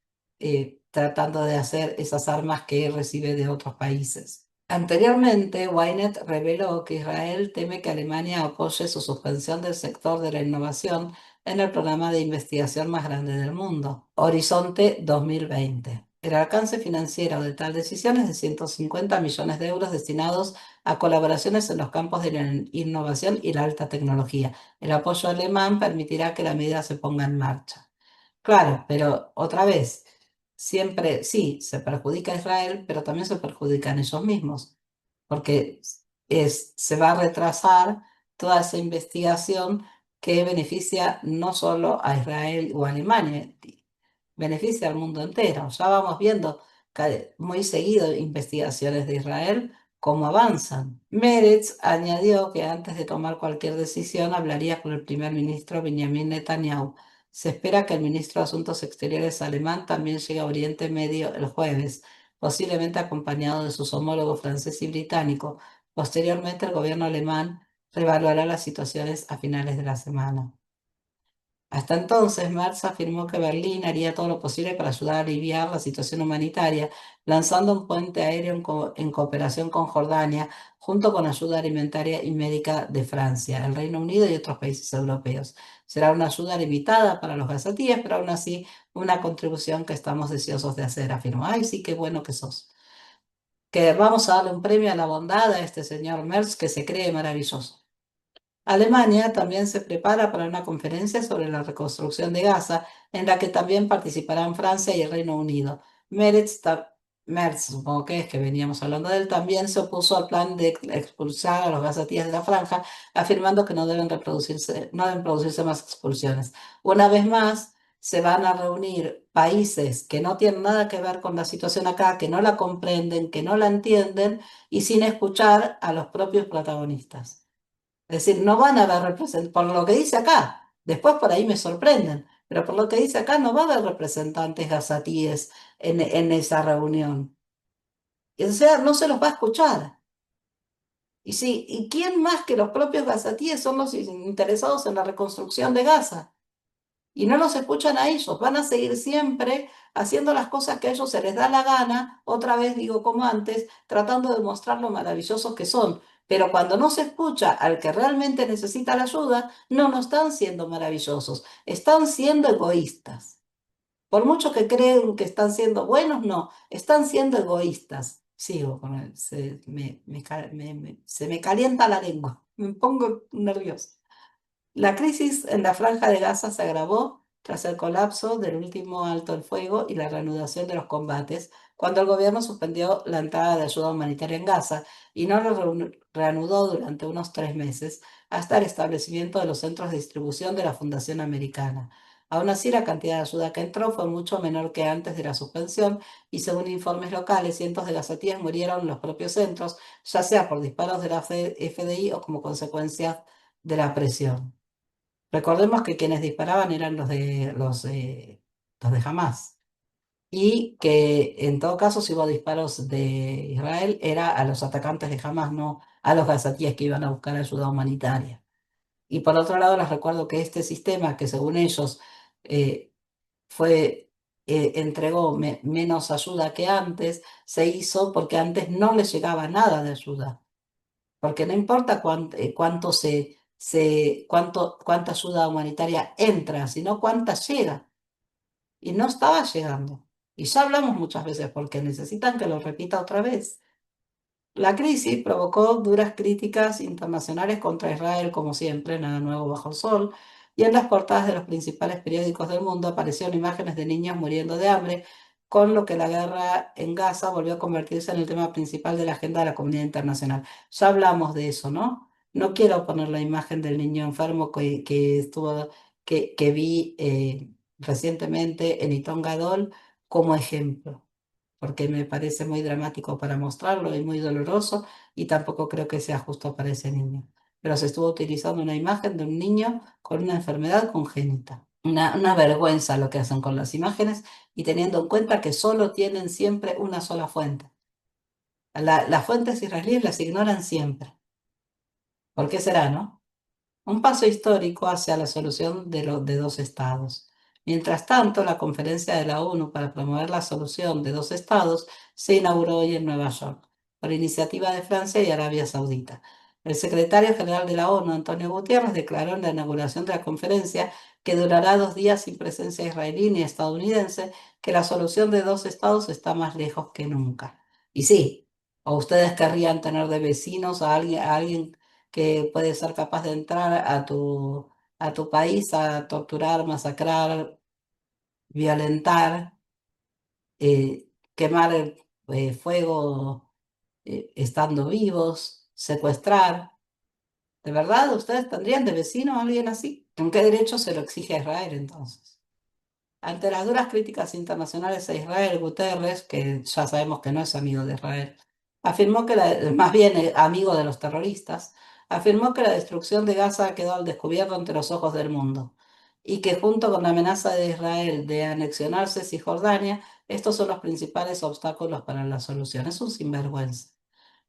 tratando de hacer esas armas que recibe de otros países. Anteriormente, Ynet reveló que Israel teme que Alemania apoye su suspensión del sector de la innovación en el programa de investigación más grande del mundo, Horizonte 2020. El alcance financiero de tal decisión es de 150 millones de euros destinados a colaboraciones en los campos de la innovación y la alta tecnología. El apoyo alemán permitirá que la medida se ponga en marcha. Claro, pero otra vez, siempre sí, se perjudica a Israel, pero también se perjudican ellos mismos, porque se va a retrasar toda esa investigación que beneficia no solo a Israel o a Alemania, beneficia al mundo entero. Ya vamos viendo muy seguido investigaciones de Israel, cómo avanzan. Meretz añadió que antes de tomar cualquier decisión hablaría con el primer ministro Benjamin Netanyahu. Se espera que el ministro de Asuntos Exteriores alemán también llegue a Oriente Medio el jueves, posiblemente acompañado de sus homólogos francés y británico. Posteriormente, el gobierno alemán reevaluará las situaciones a finales de la semana. Hasta entonces, Merz afirmó que Berlín haría todo lo posible para ayudar a aliviar la situación humanitaria, lanzando un puente aéreo en cooperación con Jordania, junto con ayuda alimentaria y médica de Francia, el Reino Unido y otros países europeos. Será una ayuda limitada para los gazatíes, pero aún así una contribución que estamos deseosos de hacer, afirmó. Ay, sí, qué bueno que sos. Que vamos a darle un premio a la bondad a este señor Merz que se cree maravilloso. Alemania también se prepara para una conferencia sobre la reconstrucción de Gaza, en la que también participarán Francia y el Reino Unido. Meretz, Merz, supongo que es que veníamos hablando de él, también se opuso al plan de expulsar a los gazatíes de la franja, afirmando que no deben producirse más expulsiones. Una vez más, se van a reunir países que no tienen nada que ver con la situación acá, que no la comprenden, que no la entienden, y sin escuchar a los propios protagonistas. Es decir, no van a haber representantes, por lo que dice acá, después por ahí me sorprenden, pero por lo que dice acá no va a haber representantes gazatíes en esa reunión. O sea, no se los va a escuchar. Y sí, ¿y quién más que los propios gazatíes son los interesados en la reconstrucción de Gaza? Y no los escuchan a ellos, van a seguir siempre haciendo las cosas que a ellos se les da la gana, otra vez digo como antes, tratando de mostrar lo maravillosos que son. Pero cuando no se escucha al que realmente necesita la ayuda, no están siendo maravillosos, están siendo egoístas. Por mucho que creen que están siendo buenos, no, están siendo egoístas. Sigo con se me calienta la lengua, me pongo nervioso. La crisis en la Franja de Gaza se agravó tras el colapso del último alto el fuego y la reanudación de los combates, cuando el gobierno suspendió la entrada de ayuda humanitaria en Gaza y no lo reanudó durante unos 3 meses, hasta el establecimiento de los centros de distribución de la Fundación Americana. Aún así, la cantidad de ayuda que entró fue mucho menor que antes de la suspensión y, según informes locales, cientos de gazatíes murieron en los propios centros, ya sea por disparos de la FDI o como consecuencia de la presión. Recordemos que quienes disparaban eran los de Hamas y que en todo caso si hubo disparos de Israel era a los atacantes de Hamas, no a los gazatíes que iban a buscar ayuda humanitaria. Y por otro lado les recuerdo que este sistema que según ellos eh, entregó menos ayuda que antes, se hizo porque antes no les llegaba nada de ayuda. Porque no importa cuánta ayuda humanitaria entra, sino cuánta llega. Y no estaba llegando. Y ya hablamos muchas veces porque necesitan que lo repita otra vez. La crisis provocó duras críticas internacionales contra Israel, como siempre, nada nuevo bajo el sol, y en las portadas de los principales periódicos del mundo aparecieron imágenes de niños muriendo de hambre, con lo que la guerra en Gaza volvió a convertirse en el tema principal de la agenda de la comunidad internacional. Ya hablamos de eso, ¿no? No quiero poner la imagen del niño enfermo que vi recientemente en Itón Gadol como ejemplo porque me parece muy dramático para mostrarlo y muy doloroso, y tampoco creo que sea justo para ese niño. Pero se estuvo utilizando una imagen de un niño con una enfermedad congénita. Una vergüenza lo que hacen con las imágenes y teniendo en cuenta que solo tienen siempre una sola fuente. Las fuentes israelíes las ignoran siempre. ¿Por qué será, no? Un paso histórico hacia la solución de dos estados. Mientras tanto, la conferencia de la ONU para promover la solución de dos estados se inauguró hoy en Nueva York, por iniciativa de Francia y Arabia Saudita. El secretario general de la ONU, Antonio Guterres, declaró en la inauguración de la conferencia, que durará 2 días sin presencia israelí ni estadounidense, que la solución de dos estados está más lejos que nunca. Y sí, ¿o ustedes querrían tener de vecinos a alguien que puede ser capaz de entrar a tu país a torturar, masacrar, violentar, quemar fuego estando vivos, secuestrar? ¿De verdad ustedes tendrían de vecino a alguien así? ¿Con qué derecho se lo exige a Israel entonces? Ante las duras críticas internacionales a Israel, Guterres, que ya sabemos que no es amigo de Israel, afirmó que más bien amigo de los terroristas, afirmó que la destrucción de Gaza quedó al descubierto ante los ojos del mundo y que junto con la amenaza de Israel de anexionarse Cisjordania, estos son los principales obstáculos para la solución. Es un sinvergüenza.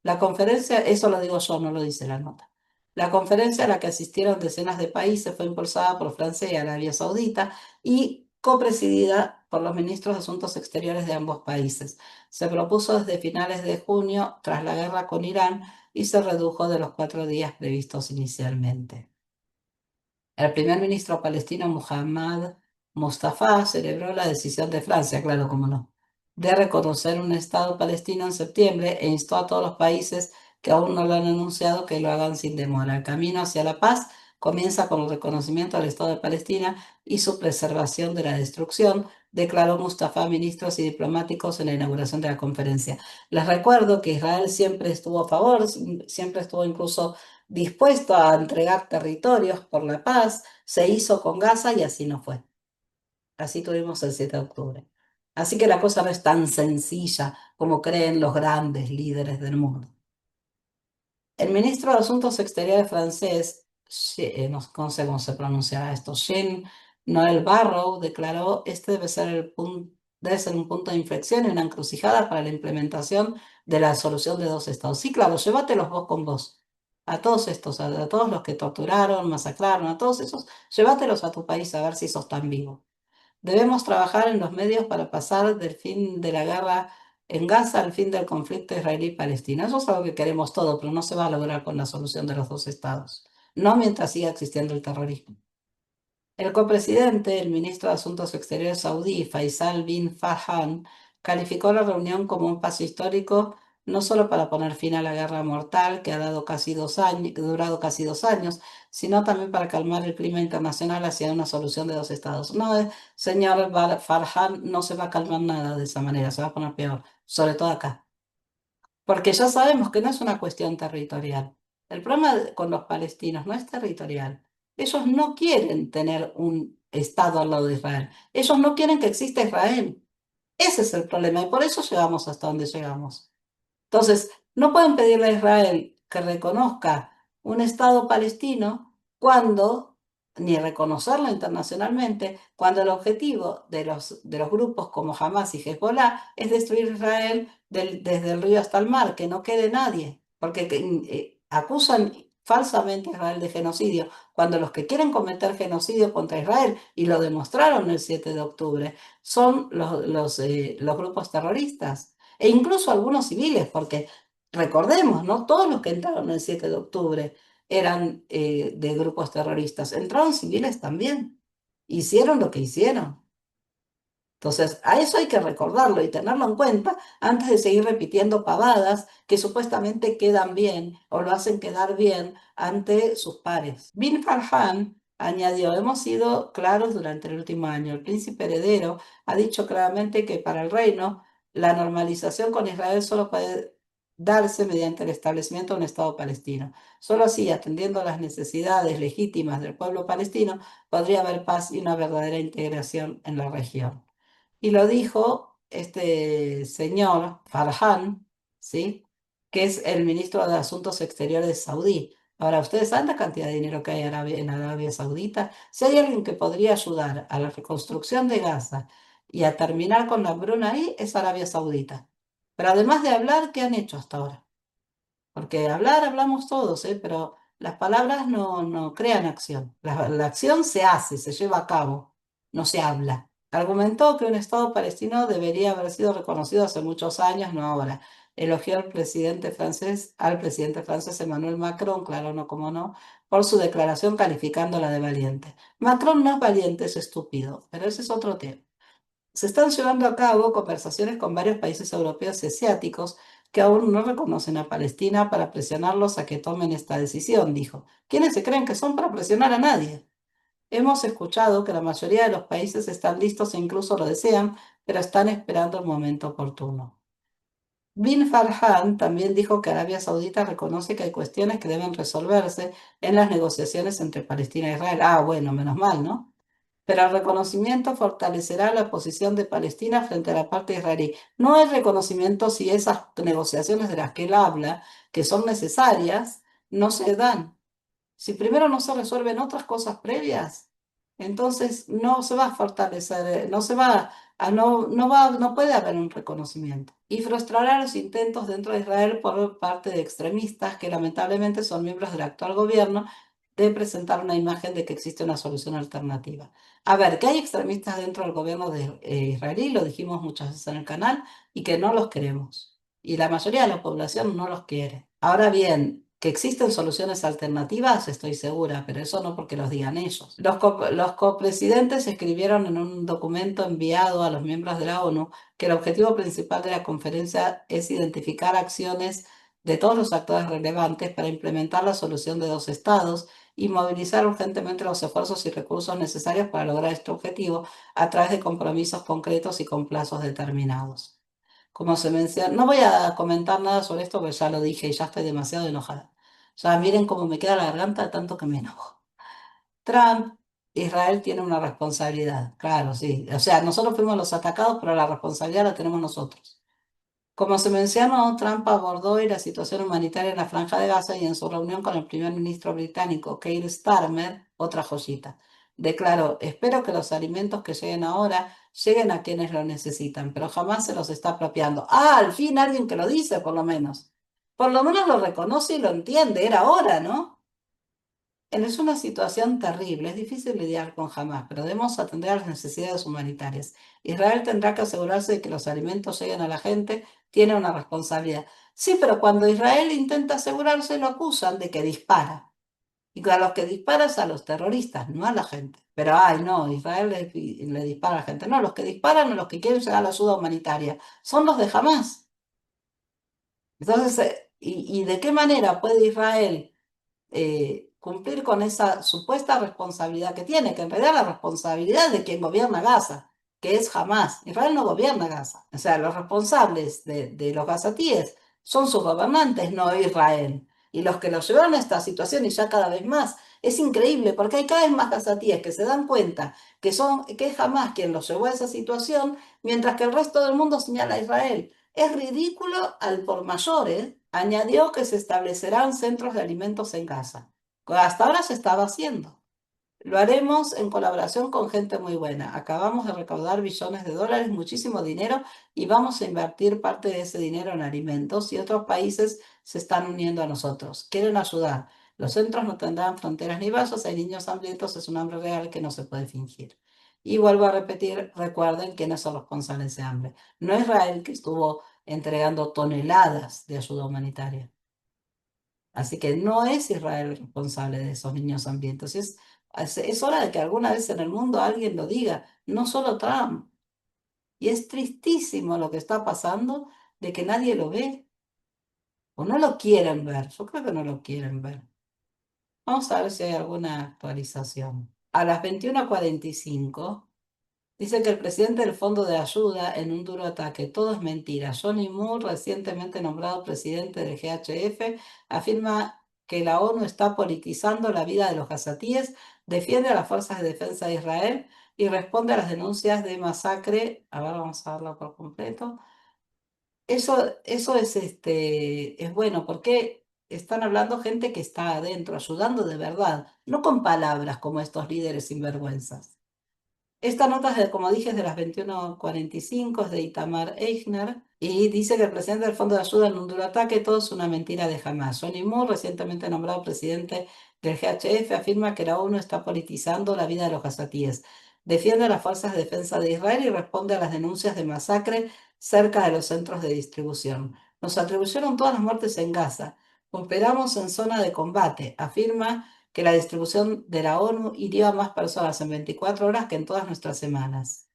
La conferencia, eso lo digo yo, no lo dice la nota. La conferencia a la que asistieron decenas de países fue impulsada por Francia y Arabia Saudita y copresidida por los ministros de Asuntos Exteriores de ambos países. Se propuso desde finales de junio, tras la guerra con Irán, y se redujo de los 4 días previstos inicialmente. El primer ministro palestino Mohammad Mustafa celebró la decisión de Francia, claro, cómo no, de reconocer un Estado palestino en septiembre e instó a todos los países que aún no lo han anunciado, que lo hagan sin demora. El camino hacia la paz comienza con el reconocimiento del Estado de Palestina y su preservación de la destrucción, declaró Mustafa a ministros y diplomáticos en la inauguración de la conferencia. Les recuerdo que Israel siempre estuvo a favor, siempre estuvo incluso dispuesto a entregar territorios por la paz, se hizo con Gaza y así no fue. Así tuvimos el 7 de octubre. Así que la cosa no es tan sencilla como creen los grandes líderes del mundo. El ministro de Asuntos Exteriores francés, no sé cómo se pronunciará esto, Jean-Noël Barrot, declaró este debe ser un punto de inflexión y una encrucijada para la implementación de la solución de dos estados. Sí, claro, llévatelos vos con vos. A todos estos, a todos los que torturaron, masacraron, a todos esos, llévatelos a tu país a ver si sos tan vivo. Debemos trabajar en los medios para pasar del fin de la guerra en Gaza al fin del conflicto israelí-palestino. Eso es algo que queremos todo, pero no se va a lograr con la solución de los dos estados. No mientras siga existiendo el terrorismo. El copresidente, el ministro de Asuntos Exteriores saudí, Faisal bin Farhan, calificó la reunión como un paso histórico, no solo para poner fin a la guerra mortal que ha durado casi 2 años, sino también para calmar el clima internacional hacia una solución de dos estados. No, señor Farhan, no se va a calmar nada de esa manera, se va a poner peor, sobre todo acá. Porque ya sabemos que no es una cuestión territorial. El problema con los palestinos no es territorial. Ellos no quieren tener un Estado al lado de Israel. Ellos no quieren que exista Israel. Ese es el problema y por eso llegamos hasta donde llegamos. Entonces, no pueden pedirle a Israel que reconozca un Estado palestino cuando, ni reconocerlo internacionalmente, cuando el objetivo de los grupos como Hamas y Hezbollah es destruir Israel desde el río hasta el mar, que no quede nadie, porque acusan falsamente a Israel de genocidio, cuando los que quieren cometer genocidio contra Israel, y lo demostraron el 7 de octubre, son los grupos terroristas e incluso algunos civiles, porque recordemos, ¿no? Todos los que entraron el 7 de octubre eran de grupos terroristas, entraron civiles también, hicieron lo que hicieron. Entonces, a eso hay que recordarlo y tenerlo en cuenta antes de seguir repitiendo pavadas que supuestamente quedan bien o lo hacen quedar bien ante sus pares. Bin Farhan añadió, hemos sido claros durante el último año. El príncipe heredero ha dicho claramente que para el reino la normalización con Israel solo puede darse mediante el establecimiento de un Estado palestino. Solo así, atendiendo a las necesidades legítimas del pueblo palestino, podría haber paz y una verdadera integración en la región. Y lo dijo este señor Farhan, ¿sí? Que es el ministro de Asuntos Exteriores saudí. Ahora, ¿ustedes saben la cantidad de dinero que hay en Arabia Saudita? Si hay alguien que podría ayudar a la reconstrucción de Gaza y a terminar con la hambruna ahí, es Arabia Saudita. Pero además de hablar, ¿qué han hecho hasta ahora? Porque hablar hablamos todos, ¿eh? Pero las palabras no crean acción. La acción se hace, se lleva a cabo, no se habla. Argumentó que un Estado palestino debería haber sido reconocido hace muchos años, no ahora. Elogió al presidente francés Emmanuel Macron, claro, no como no, por su declaración calificándola de valiente. Macron no es valiente, es estúpido, pero ese es otro tema. Se están llevando a cabo conversaciones con varios países europeos y asiáticos que aún no reconocen a Palestina para presionarlos a que tomen esta decisión, dijo. ¿Quiénes se creen que son para presionar a nadie? Hemos escuchado que la mayoría de los países están listos e incluso lo desean, pero están esperando el momento oportuno. Bin Farhan también dijo que Arabia Saudita reconoce que hay cuestiones que deben resolverse en las negociaciones entre Palestina e Israel. Ah, bueno, menos mal, ¿no? Pero el reconocimiento fortalecerá la posición de Palestina frente a la parte israelí. No hay reconocimiento si esas negociaciones de las que él habla, que son necesarias, no se dan. Si primero no se resuelven otras cosas previas, entonces no se va a fortalecer, no se va a, no puede haber un reconocimiento. Y frustrará los intentos dentro de Israel por parte de extremistas que lamentablemente son miembros del actual gobierno de presentar una imagen de que existe una solución alternativa. A ver, que hay extremistas dentro del gobierno de israelí, lo dijimos muchas veces en el canal, y que no los queremos. Y la mayoría de la población no los quiere. Ahora bien, que existen soluciones alternativas, estoy segura, pero eso no porque los digan ellos. Los copresidentes escribieron en un documento enviado a los miembros de la ONU que el objetivo principal de la conferencia es identificar acciones de todos los actores relevantes para implementar la solución de dos estados y movilizar urgentemente los esfuerzos y recursos necesarios para lograr este objetivo a través de compromisos concretos y con plazos determinados. Como se menciona, no voy a comentar nada sobre esto porque ya lo dije y ya estoy demasiado enojada. Ya miren cómo me queda la garganta de tanto que me enojo. Trump, Israel tiene una responsabilidad, claro, sí. O sea, nosotros fuimos los atacados, pero la responsabilidad la tenemos nosotros. Como se mencionó, Trump abordó hoy la situación humanitaria en la Franja de Gaza y en su reunión con el primer ministro británico Keir Starmer, otra joyita, declaró: espero que los alimentos que lleguen ahora lleguen a quienes lo necesitan, pero jamás se los está apropiando. Ah, al fin alguien que lo dice, por lo menos. Por lo menos lo reconoce y lo entiende, era hora, ¿no? Es una situación terrible, es difícil lidiar con Hamas, pero debemos atender a las necesidades humanitarias. Israel tendrá que asegurarse de que los alimentos lleguen a la gente, tiene una responsabilidad. Sí, pero cuando Israel intenta asegurarse, lo acusan de que dispara. Y a los que dispara es a los terroristas, no a la gente. Pero, ay, no, Israel le dispara a la gente. No, los que disparan a los que quieren llegar a la ayuda humanitaria son los de Hamas. Entonces, ¿y de qué manera puede Israel cumplir con esa supuesta responsabilidad que tiene, que en realidad la responsabilidad es de quien gobierna Gaza, que es Hamas? Israel no gobierna Gaza. O sea, los responsables de los gazatíes son sus gobernantes, no Israel. Y los que los llevaron a esta situación, y ya cada vez más, es increíble porque hay cada vez más gazatíes que se dan cuenta que es Hamas quien los llevó a esa situación, mientras que el resto del mundo señala a Israel. Es ridículo al por mayor, ¿eh? Añadió que se establecerán centros de alimentos en Gaza. Hasta ahora se estaba haciendo. Lo haremos en colaboración con gente muy buena. Acabamos de recaudar billones de dólares, muchísimo dinero, y vamos a invertir parte de ese dinero en alimentos y otros países se están uniendo a nosotros. Quieren ayudar. Los centros no tendrán fronteras ni vasos, hay niños hambrientos, es un hambre real que no se puede fingir. Y vuelvo a repetir, recuerden quiénes son los responsables de ese hambre. No Israel, que estuvo entregando toneladas de ayuda humanitaria. Así que no es Israel el responsable de esos niños hambrientos. Es hora de que alguna vez en el mundo alguien lo diga, no solo Trump. Y es tristísimo lo que está pasando de que nadie lo ve o no lo quieren ver. Yo creo que no lo quieren ver. Vamos a ver si hay alguna actualización. A las 21:45. Dice que el presidente del Fondo de Ayuda en un duro ataque, todo es mentira. Johnny Moore, recientemente nombrado presidente del GHF, afirma que la ONU está politizando la vida de los gazatíes, defiende a las fuerzas de defensa de Israel y responde a las denuncias de masacre. A ver, vamos a verlo por completo. Eso es bueno porque están hablando gente que está adentro, ayudando de verdad, no con palabras como estos líderes sinvergüenzas. Esta nota, como dije, es de las 21:45, es de Itamar Eichner, y dice que el presidente del Fondo de Ayuda en un duro ataque, todo es una mentira de Hamas. Johnny Moore, recientemente nombrado presidente del GHF, afirma que la ONU está politizando la vida de los gazatíes, defiende a las fuerzas de defensa de Israel y responde a las denuncias de masacre cerca de los centros de distribución. Nos atribuyeron todas las muertes en Gaza. Operamos en zona de combate, afirma que la distribución de la ONU hirió a más personas en 24 horas que en todas nuestras semanas.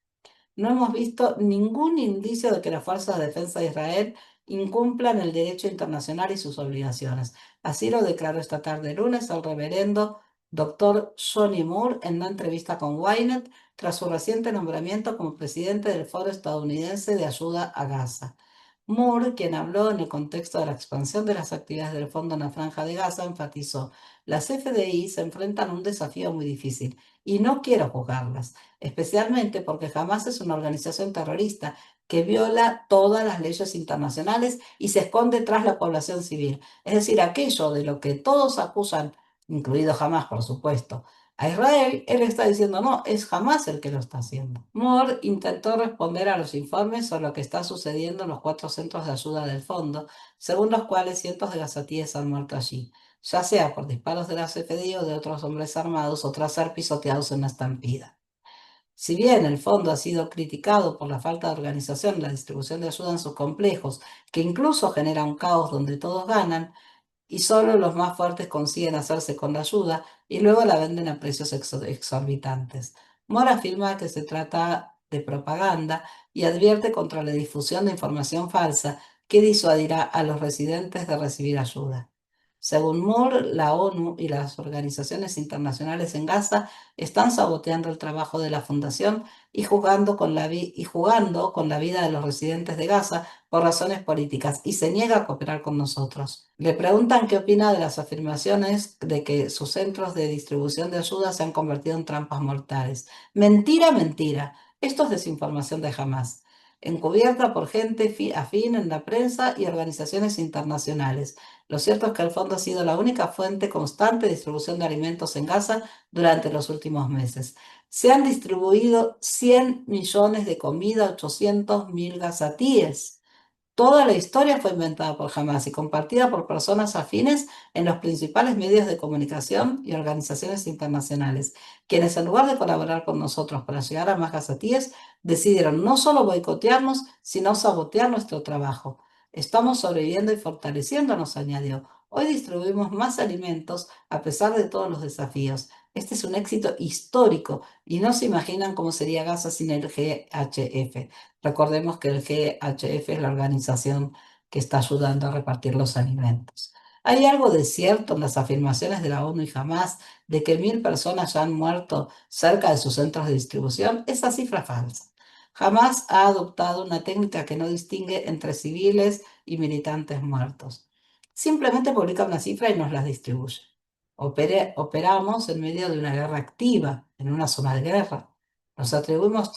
No hemos visto ningún indicio de que las fuerzas de defensa de Israel incumplan el derecho internacional y sus obligaciones. Así lo declaró esta tarde lunes el reverendo doctor Johnny Moore en una entrevista con Ynet tras su reciente nombramiento como presidente del Foro Estadounidense de Ayuda a Gaza. Moore, quien habló en el contexto de la expansión de las actividades del fondo en la Franja de Gaza, enfatizó: las FDI se enfrentan a un desafío muy difícil y no quiero juzgarlas, especialmente porque Hamas es una organización terrorista que viola todas las leyes internacionales y se esconde tras la población civil. Es decir, aquello de lo que todos acusan, incluido Hamas, por supuesto, a Israel, él está diciendo: no, es Hamas el que lo está haciendo. Moore intentó responder a los informes sobre lo que está sucediendo en los 4 centros de ayuda del fondo, según los cuales cientos de gazatíes han muerto allí, ya sea por disparos de la CFDI o de otros hombres armados o tras ser pisoteados en la estampida. Si bien el fondo ha sido criticado por la falta de organización en la distribución de ayuda en sus complejos, que incluso genera un caos donde todos ganan, y solo los más fuertes consiguen hacerse con la ayuda y luego la venden a precios exorbitantes. Mora afirma que se trata de propaganda y advierte contra la difusión de información falsa que disuadirá a los residentes de recibir ayuda. Según Moore, la ONU y las organizaciones internacionales en Gaza están saboteando el trabajo de la Fundación y jugando con la vida de los residentes de Gaza por razones políticas y se niega a cooperar con nosotros. Le preguntan qué opina de las afirmaciones de que sus centros de distribución de ayuda se han convertido en trampas mortales. Mentira, mentira. Esto es desinformación de Hamás, encubierta por gente afín en la prensa y organizaciones internacionales. Lo cierto es que el fondo ha sido la única fuente constante de distribución de alimentos en Gaza durante los últimos meses. Se han distribuido 100 millones de comida a 800.000 gazatíes. Toda la historia fue inventada por Hamas y compartida por personas afines en los principales medios de comunicación y organizaciones internacionales, quienes en lugar de colaborar con nosotros para llegar a más gazatíes, decidieron no solo boicotearnos, sino sabotear nuestro trabajo. Estamos sobreviviendo y fortaleciéndonos, añadió. Hoy distribuimos más alimentos a pesar de todos los desafíos. Este es un éxito histórico y no se imaginan cómo sería Gaza sin el GHF. Recordemos que el GHF es la organización que está ayudando a repartir los alimentos. ¿Hay algo de cierto en las afirmaciones de la ONU y Hamás de que 1.000 personas ya han muerto cerca de sus centros de distribución? Esa cifra es falsa. Hamás ha adoptado una técnica que no distingue entre civiles y militantes muertos. Simplemente publica una cifra y nos la distribuye. Operamos en medio de una guerra activa, en una zona de guerra. Nos atribuyeron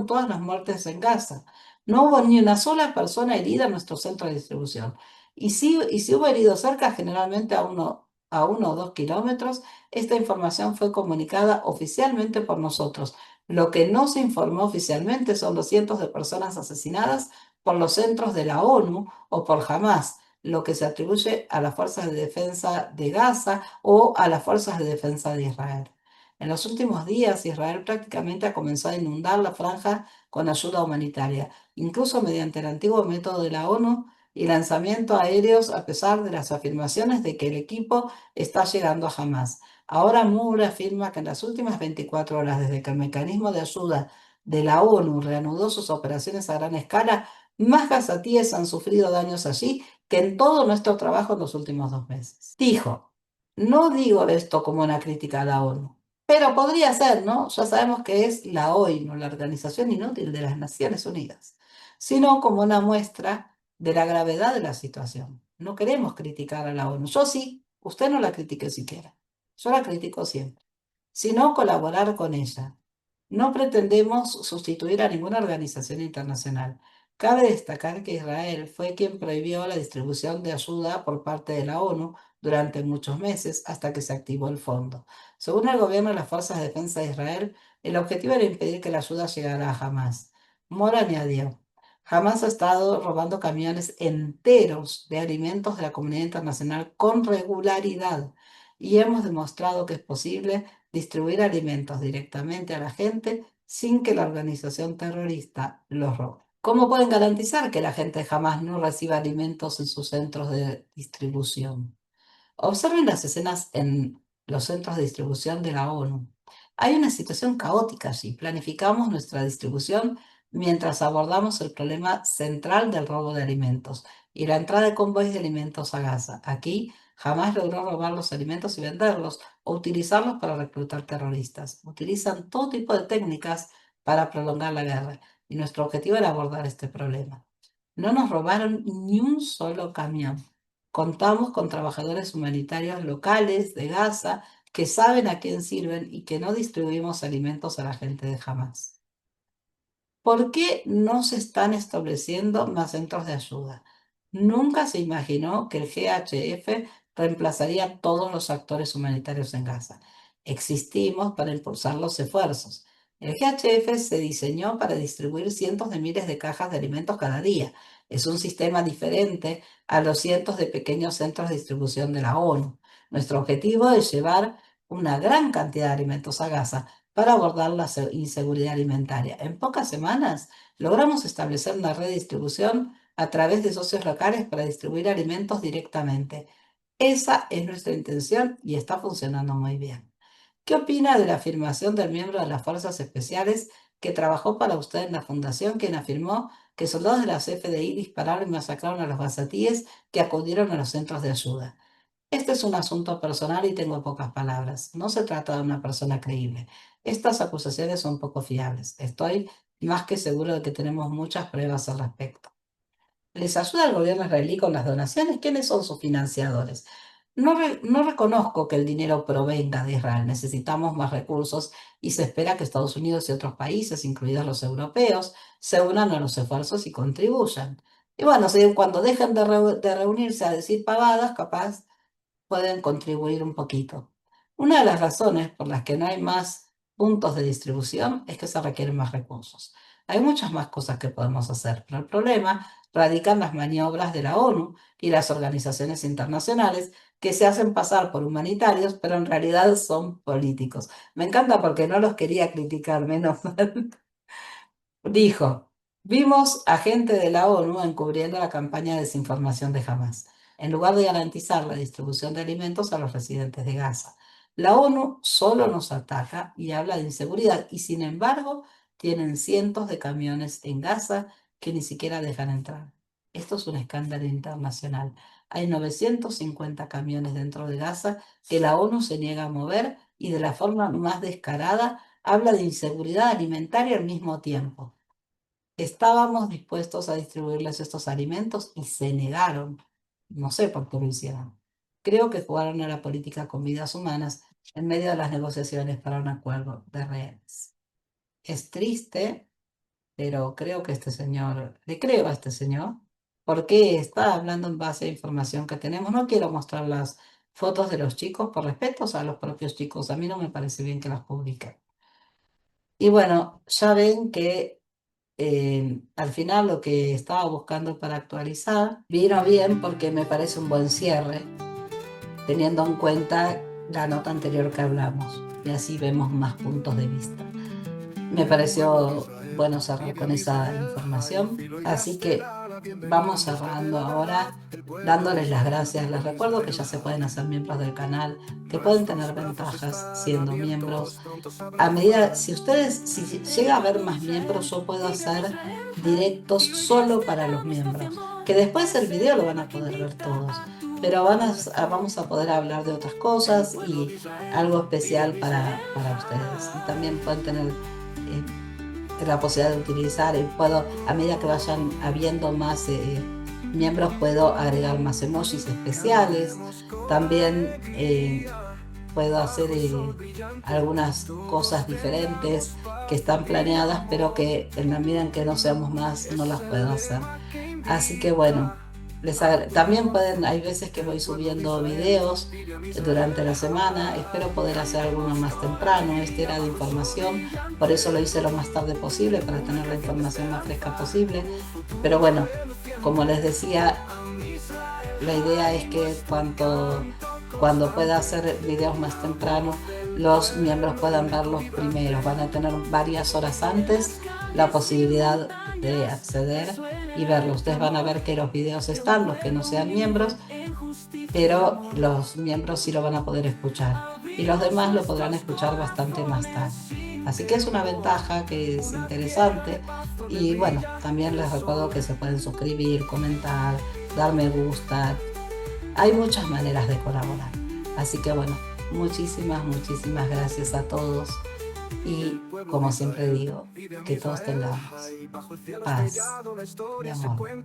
todas las muertes en Gaza. No hubo ni una sola persona herida en nuestro centro de distribución. Y si hubo heridos cerca, generalmente a uno o 2 kilómetros, esta información fue comunicada oficialmente por nosotros. Lo que no se informó oficialmente son los cientos de personas asesinadas por los centros de la ONU o por Hamas, lo que se atribuye a las fuerzas de defensa de Gaza o a las fuerzas de defensa de Israel. En los últimos días, Israel prácticamente ha comenzado a inundar la franja con ayuda humanitaria, incluso mediante el antiguo método de la ONU y lanzamientos aéreos, a pesar de las afirmaciones de que el equipo está llegando a Hamas. Ahora Moore afirma que en las últimas 24 horas, desde que el mecanismo de ayuda de la ONU reanudó sus operaciones a gran escala, más gazatíes han sufrido daños allí que en todo nuestro trabajo en los últimos 2 meses. Dijo, no digo esto como una crítica a la ONU. Pero podría ser, ¿no? Ya sabemos que es la OINU, la Organización Inútil de las Naciones Unidas, sino como una muestra de la gravedad de la situación. No queremos criticar a la ONU. Yo sí, usted no la critique siquiera. Yo la critico siempre, sino colaborar con ella. No pretendemos sustituir a ninguna organización internacional. Cabe destacar que Israel fue quien prohibió la distribución de ayuda por parte de la ONU durante muchos meses hasta que se activó el fondo. Según el gobierno de las Fuerzas de Defensa de Israel, el objetivo era impedir que la ayuda llegara a Hamas. Mora añadió, Hamas ha estado robando camiones enteros de alimentos de la comunidad internacional con regularidad y hemos demostrado que es posible distribuir alimentos directamente a la gente sin que la organización terrorista los robe. ¿Cómo pueden garantizar que la gente jamás no reciba alimentos en sus centros de distribución? Observen las escenas en los centros de distribución de la ONU. Hay una situación caótica allí. Planificamos nuestra distribución mientras abordamos el problema central del robo de alimentos y la entrada de convoys de alimentos a Gaza. Aquí jamás logró robar los alimentos y venderlos o utilizarlos para reclutar terroristas. Utilizan todo tipo de técnicas para prolongar la guerra y nuestro objetivo era abordar este problema. No nos robaron ni un solo camión. Contamos con trabajadores humanitarios locales de Gaza que saben a quién sirven y que no distribuimos alimentos a la gente de Hamas. ¿Por qué no se están estableciendo más centros de ayuda? Nunca se imaginó que el GHF reemplazaría a todos los actores humanitarios en Gaza. Existimos para impulsar los esfuerzos. El GHF se diseñó para distribuir cientos de miles de cajas de alimentos cada día. Es un sistema diferente a los cientos de pequeños centros de distribución de la ONU. Nuestro objetivo es llevar una gran cantidad de alimentos a Gaza para abordar la inseguridad alimentaria. En pocas semanas logramos establecer una red de distribución a través de socios locales para distribuir alimentos directamente. Esa es nuestra intención y está funcionando muy bien. ¿Qué opina de la afirmación del miembro de las Fuerzas Especiales que trabajó para usted en la fundación, quien afirmó que soldados de las FDI dispararon y masacraron a los gazatíes que acudieron a los centros de ayuda. Este es un asunto personal y tengo pocas palabras. No se trata de una persona creíble. Estas acusaciones son poco fiables. Estoy más que seguro de que tenemos muchas pruebas al respecto. ¿Les ayuda el gobierno israelí con las donaciones? ¿Quiénes son sus financiadores? No reconozco que el dinero provenga de Israel. Necesitamos más recursos y se espera que Estados Unidos y otros países, incluidos los europeos, se unan a los esfuerzos y contribuyan. Y bueno, cuando dejen de reunirse a decir pavadas, capaz pueden contribuir un poquito. Una de las razones por las que no hay más puntos de distribución es que se requieren más recursos. Hay muchas más cosas que podemos hacer, pero el problema radica en las maniobras de la ONU y las organizaciones internacionales que se hacen pasar por humanitarios, pero en realidad son políticos. Me encanta porque no los quería criticar, menos mal. Dijo, vimos a gente de la ONU encubriendo la campaña de desinformación de Hamas, en lugar de garantizar la distribución de alimentos a los residentes de Gaza. La ONU solo nos ataca y habla de inseguridad y sin embargo tienen cientos de camiones en Gaza que ni siquiera dejan entrar. Esto es un escándalo internacional. Hay 950 camiones dentro de Gaza que la ONU se niega a mover y de la forma más descarada habla de inseguridad alimentaria al mismo tiempo. Estábamos dispuestos a distribuirles estos alimentos y se negaron. No sé por qué lo hicieron. Creo que jugaron a la política con vidas humanas en medio de las negociaciones para un acuerdo de rehenes. Es triste, pero creo que le creo a este señor, porque está hablando en base a información que tenemos. No quiero mostrar las fotos de los chicos por respeto a los propios chicos. A mí no me parece bien que las publiquen. Y bueno, ya ven que al final lo que estaba buscando para actualizar vino bien porque me parece un buen cierre, teniendo en cuenta la nota anterior que hablamos, y así vemos más puntos de vista. Me pareció bueno cerrar con esa información, así que vamos cerrando ahora dándoles las gracias. Les recuerdo que ya se pueden hacer miembros del canal, que pueden tener ventajas siendo miembros. A medida, si llega a haber más miembros, yo puedo hacer directos solo para los miembros, que después el video lo van a poder ver todos, pero vamos a poder hablar de otras cosas y algo especial para ustedes. Y también pueden tener la posibilidad de utilizar, a medida que vayan habiendo más miembros, puedo agregar más emojis especiales. También puedo hacer algunas cosas diferentes que están planeadas, pero que en la medida en que no seamos más, no las puedo hacer. Así que bueno, también hay veces que voy subiendo videos durante la semana. Espero poder hacer alguno más temprano. Este era de información, por eso lo hice lo más tarde posible, para tener la información más fresca posible. Pero bueno, como les decía, la idea es que cuando pueda hacer videos más temprano, los miembros puedan verlos primeros. Van a tener varias horas antes la posibilidad de acceder y verlos. Ustedes van a ver que los videos están, los que no sean miembros, pero los miembros sí lo van a poder escuchar y los demás lo podrán escuchar bastante más tarde. Así que es una ventaja que es interesante. Y bueno, también les recuerdo que se pueden suscribir, comentar, dar me gusta. Hay muchas maneras de colaborar. Así que bueno, muchísimas gracias a todos. Y como siempre digo, que todos tengamos paz y amor.